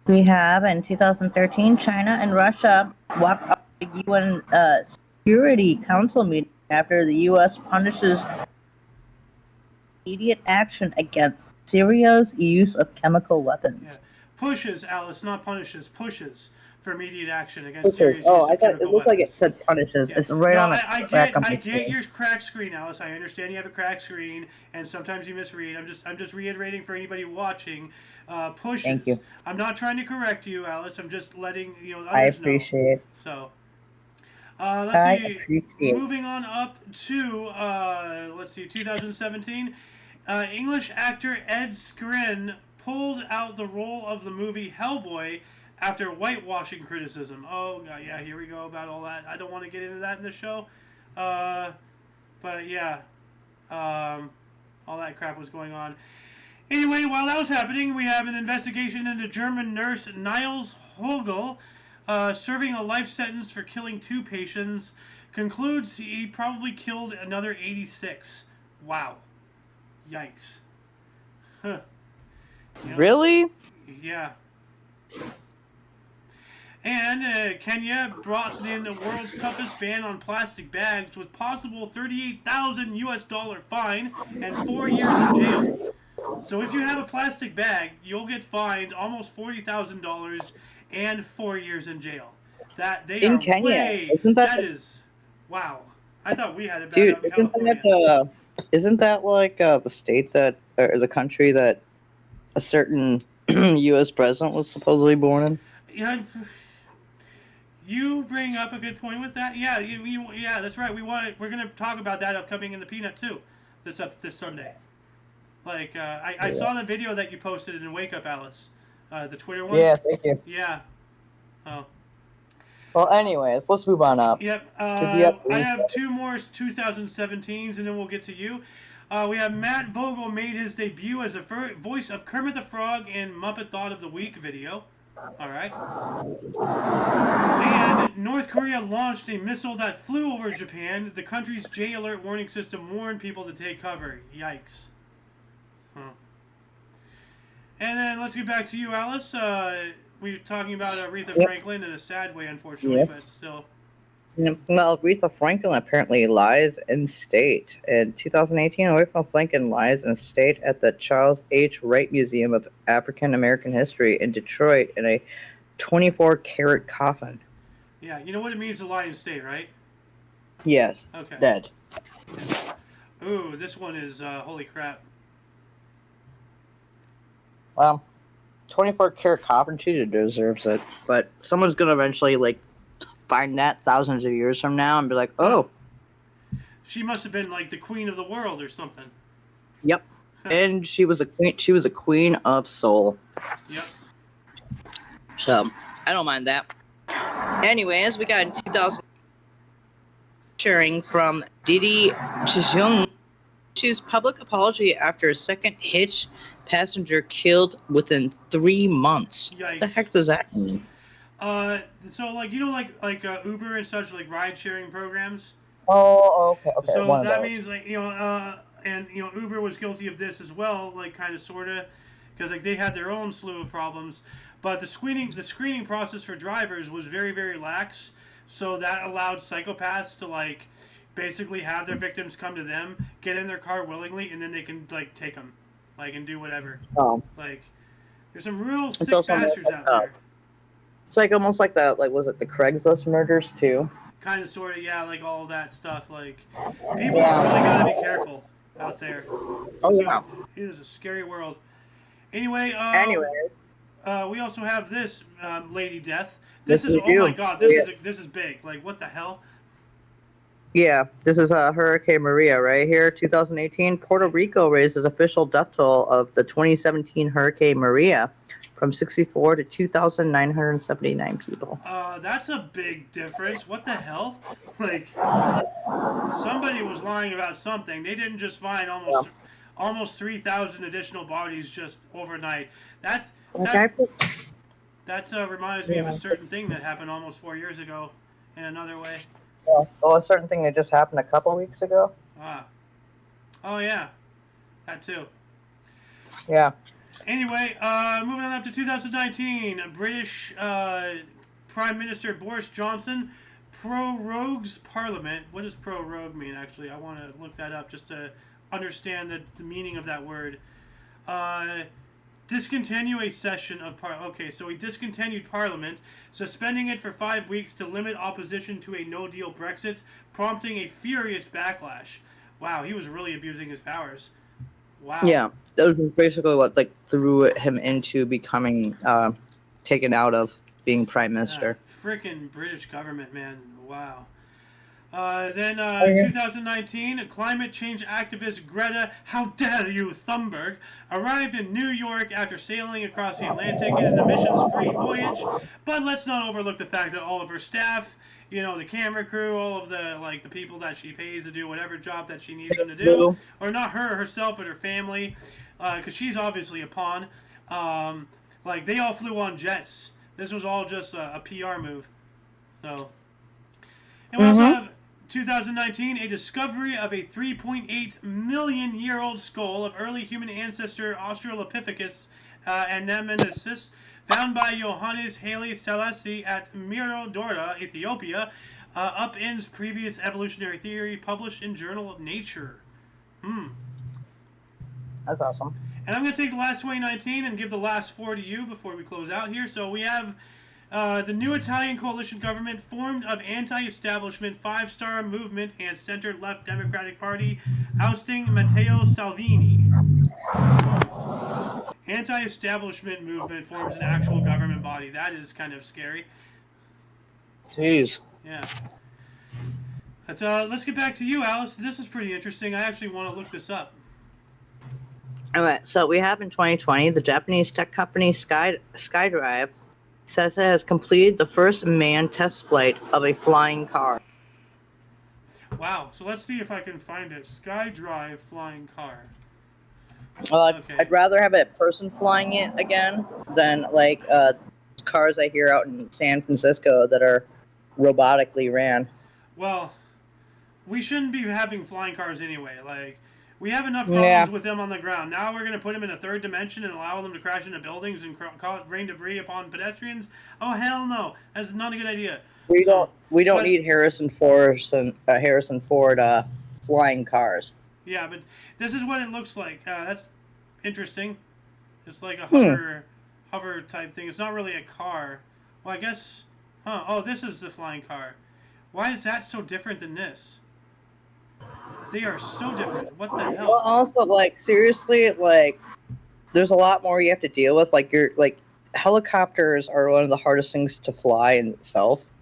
we have in 2013, China and Russia walked up the UN Security Council meeting after the U.S. punishes immediate action against Syria's use of chemical weapons. Yeah. Pushes, Alice, not punishes. Pushes for immediate action against Syria's use of chemical weapons. It looked like it said punishes. Yeah. It's right on the crack. I get your cracked screen, Alice. I understand you have a cracked screen, and sometimes you misread. I'm just reiterating for anybody watching. Pushes. Thank you. I'm not trying to correct you, Alice. I'm just letting others I appreciate it. So, let's see. Moving on up to 2017. English actor Ed Skrein pulled out the role of the movie Hellboy after whitewashing criticism. Oh, God, yeah, here we go about all that. I don't want to get into that in the show. But, yeah. All that crap was going on. Anyway, while that was happening, we have an investigation into German nurse Niels Hogel, serving a life sentence for killing 2 patients, concludes he probably killed another 86. Wow. Yikes. Huh. Really? Yeah. And Kenya brought in the world's toughest ban on plastic bags with possible $38,000 US fine and 4 years in jail. So if you have a plastic bag, you'll get fined almost $40,000 and 4 years in jail. That they in are Kenya. Way. That is wow. I thought we had it bad out in California. Isn't that like the state that or the country that a certain U.S. president was supposedly born in? You bring up a good point with that. Yeah, yeah, that's right. We're gonna talk about that upcoming in the Peanut too, this Sunday. Like I saw the video that you posted in Wake Up Alice, the Twitter one. Yeah, thank you. Yeah. Oh. Well, anyways, let's move on up. Yep. To the I have two more 2017s, and then we'll get to you. We have Matt Vogel made his debut as the voice of Kermit the Frog in Muppet Thought of the Week video. All right. And North Korea launched a missile that flew over Japan. The country's J alert warning system warned people to take cover. Yikes. Huh. And then let's get back to you, Alice. We were talking about Aretha Franklin in a sad way, unfortunately, but still. Well, Aretha Franklin apparently lies in state. In 2018, Aretha Franklin lies in state at the Charles H. Wright Museum of African American History in Detroit in a 24-karat coffin. Yeah, you know what it means to lie in state, right? Yes. Okay. Dead. Ooh, this one is holy crap. Well, 24-karat coffin, she deserves it. But someone's gonna eventually find that thousands of years from now and be like, oh. She must have been like the queen of the world or something. Yep. And she was a queen. She was a queen of soul. Yep. So I don't mind that. Anyways, we got in 2000 sharing from Didi Chijung. She's public apology after a second hitch passenger killed within 3 months. Yikes. What the heck does that mean? So Uber and such, like ride sharing programs. Oh, okay. So one that of those. means and Uber was guilty of this as well, like kind of sorta, because they had their own slew of problems. But the screening process for drivers was very, very lax, so that allowed psychopaths to basically have their victims come to them, get in their car willingly, and then they can take them, and do whatever. Oh. There's some real sick bastards out there. It's almost like the was it the Craigslist murders too? Kind of, sort of, yeah, all of that stuff. People really gotta be careful out there. Oh yeah. It is a scary world. Anyway. We also have this Lady Death. This is oh my god. This is big. What the hell? Yeah, this is Hurricane Maria right here, 2018. Puerto Rico raises official death toll of the 2017 Hurricane Maria from 64 to 2,979 people. That's a big difference. What the hell? Somebody was lying about something. They didn't just find almost 3,000 additional bodies just overnight. That reminds me of a certain thing that happened almost 4 years ago in another way. Well, a certain thing that just happened a couple weeks ago. Oh yeah, that too. Yeah. Anyway, moving on up to 2019, British Prime Minister Boris Johnson prorogues Parliament. What does prorogue mean, actually? I want to look that up just to understand the meaning of that word. Discontinue a session of Okay, so he discontinued Parliament, suspending it for 5 weeks to limit opposition to a no-deal Brexit, prompting a furious backlash. Wow, he was really abusing his powers. Wow. Yeah, that was basically what threw him into becoming taken out of being prime minister. Frickin' British government, man. Wow. Then 2019, climate change activist Greta, how dare you, Thunberg, arrived in New York after sailing across the Atlantic in an emissions-free voyage. But let's not overlook the fact that all of her staff, the camera crew, all of the the people that she pays to do whatever job that she needs them to do, or not her herself, but her family, because she's obviously a pawn. They all flew on jets. This was all just a PR move. So, and we also have 2019, a discovery of a 3.8 million year old skull of early human ancestor Australopithecus anamensis, found by Johannes Haile Selassie at Mirodora, Ethiopia, upends previous evolutionary theory published in Journal of Nature. That's awesome. And I'm going to take the last 2019 and give the last 4 to you before we close out here. So we have the new Italian coalition government formed of anti-establishment five-star movement and center-left Democratic Party, ousting Matteo Salvini. Anti-establishment movement forms an actual government body. That is kind of scary. Jeez. Yeah. But let's get back to you, Alice. This is pretty interesting. I actually want to look this up. Alright, so we have in 2020, the Japanese tech company SkyDrive says it has completed the first manned test flight of a flying car. Wow. So let's see if I can find it. SkyDrive flying car. Okay. I'd rather have a person flying it again than like cars I hear out in San Francisco that are robotically ran. Well, we shouldn't be having flying cars anyway. Like, we have enough problems with them on the ground. Now we're going to put them in a third dimension and allow them to crash into buildings and cause rain debris upon pedestrians? Oh, hell no. That's not a good idea. We don't need Harrison Ford flying cars. Yeah, but this is what it looks like. That's interesting. It's like a hover type thing. It's not really a car. Well, I guess... Huh. Oh, this is the flying car. Why is that so different than this? They are so different. What the hell? Well, also, like, seriously, like, there's a lot more you have to deal with. Like, helicopters are one of the hardest things to fly in itself.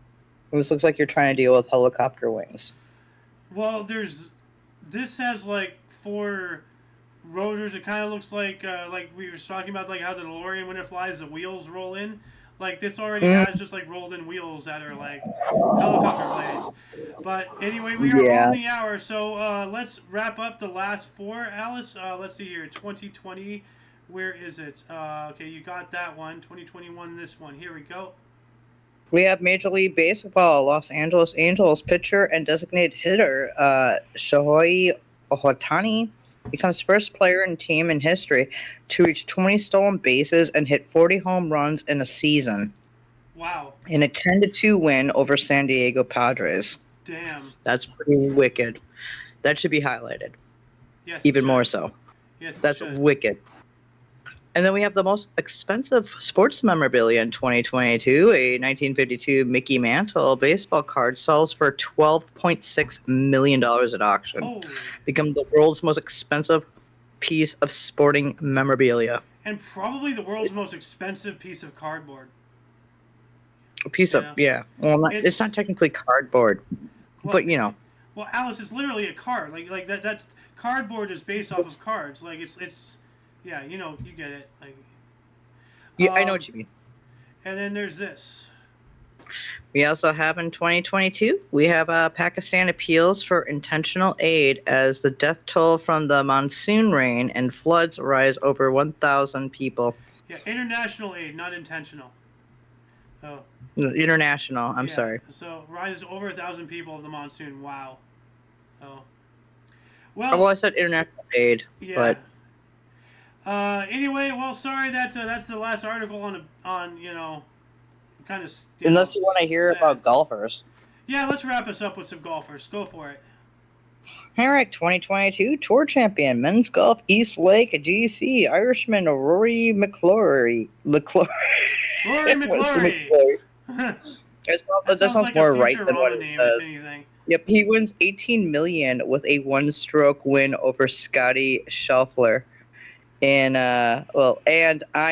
This looks like you're trying to deal with helicopter wings. Well, this has, like, 4 rotors. It kind of looks like we were talking about, like, how the DeLorean, when it flies, the wheels roll in. Like, this already has just, like, rolled-in wheels that are, like, helicopter blades. But, anyway, we are on the hour, so let's wrap up the last 4, Alice. Let's see here, 2020, where is it? Okay, you got that one. 2021, this one. Here we go. We have Major League Baseball, Los Angeles Angels pitcher and designated hitter Shohei Ohtani becomes first player in team in history to reach 20 stolen bases and hit 40 home runs in a season. Wow. In a 10-2 win over San Diego Padres. Damn. That's pretty wicked. That should be highlighted. Yes. Even more so. Yes. That's wicked. And then we have the most expensive sports memorabilia in 2022. A 1952 Mickey Mantle baseball card sells for $12.6 million at auction. Oh. Become the world's most expensive piece of sporting memorabilia. And probably the world's most expensive piece of cardboard. Well, it's not technically cardboard, but you know. Well, Alice, it's literally a card. Like that's cardboard is based off of cards. Like it's. Yeah, you know, you get it. Like, yeah, I know what you mean. And then there's this. We also have in 2022, we have Pakistan appeals for intentional aid as the death toll from the monsoon rain and floods rise over 1,000 people. Yeah, international aid, not intentional. Oh. International, I'm sorry. So rises over 1,000 people of the monsoon. Wow. Oh. Well, I said international aid, but... Anyway, well, sorry that's the last article on you know, kind of. Unless you want to hear about golfers. Yeah, let's wrap us up with some golfers. Go for it. All right, 2022 Tour Champion Men's Golf East Lake GC Irishman Rory McIlroy. Rory McIlroy. That sounds more right than what it says. Yep, he wins $18 million with a 1-stroke win over Scotty Scheffler. And I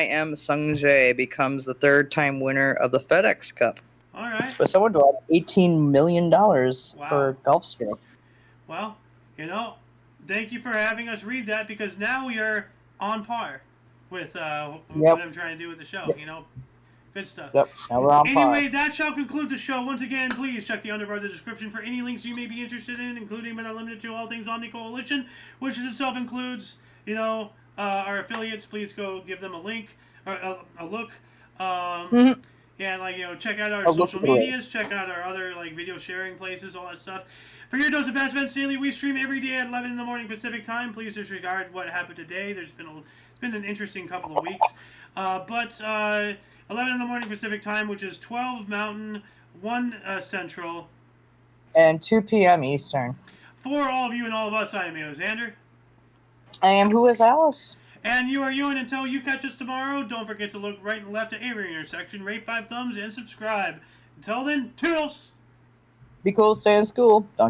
Am Sungjae becomes the 3rd-time winner of the FedEx Cup. All right. But someone brought $18 million for golf stroke. Well, you know, thank you for having us read that because now we are on par with what I'm trying to do with the show. You know, good stuff. Yep. Now we're on par. Anyway, that shall conclude the show. Once again, please check the underbar of the description for any links you may be interested in, including but not limited to all things Omni Coalition, which in itself includes, you know, our affiliates. Please go give them a link or a look. Yeah, like, you know, check out our social medias, check out our other like video sharing places, all that stuff. For your dose of Fast Events Daily, we stream every day at 11 in the morning Pacific time. Please disregard what happened today. It's been an interesting couple of weeks. But 11 in the morning Pacific time, which is 12 Mountain, 1 Central, and 2 p.m. Eastern. For all of you and all of us, I am Xander. I am Who is Alice? And you are you, and until you catch us tomorrow, don't forget to look right and left at every intersection, rate 5 thumbs, and subscribe. Until then, toodles! Be cool, stay in school. Don't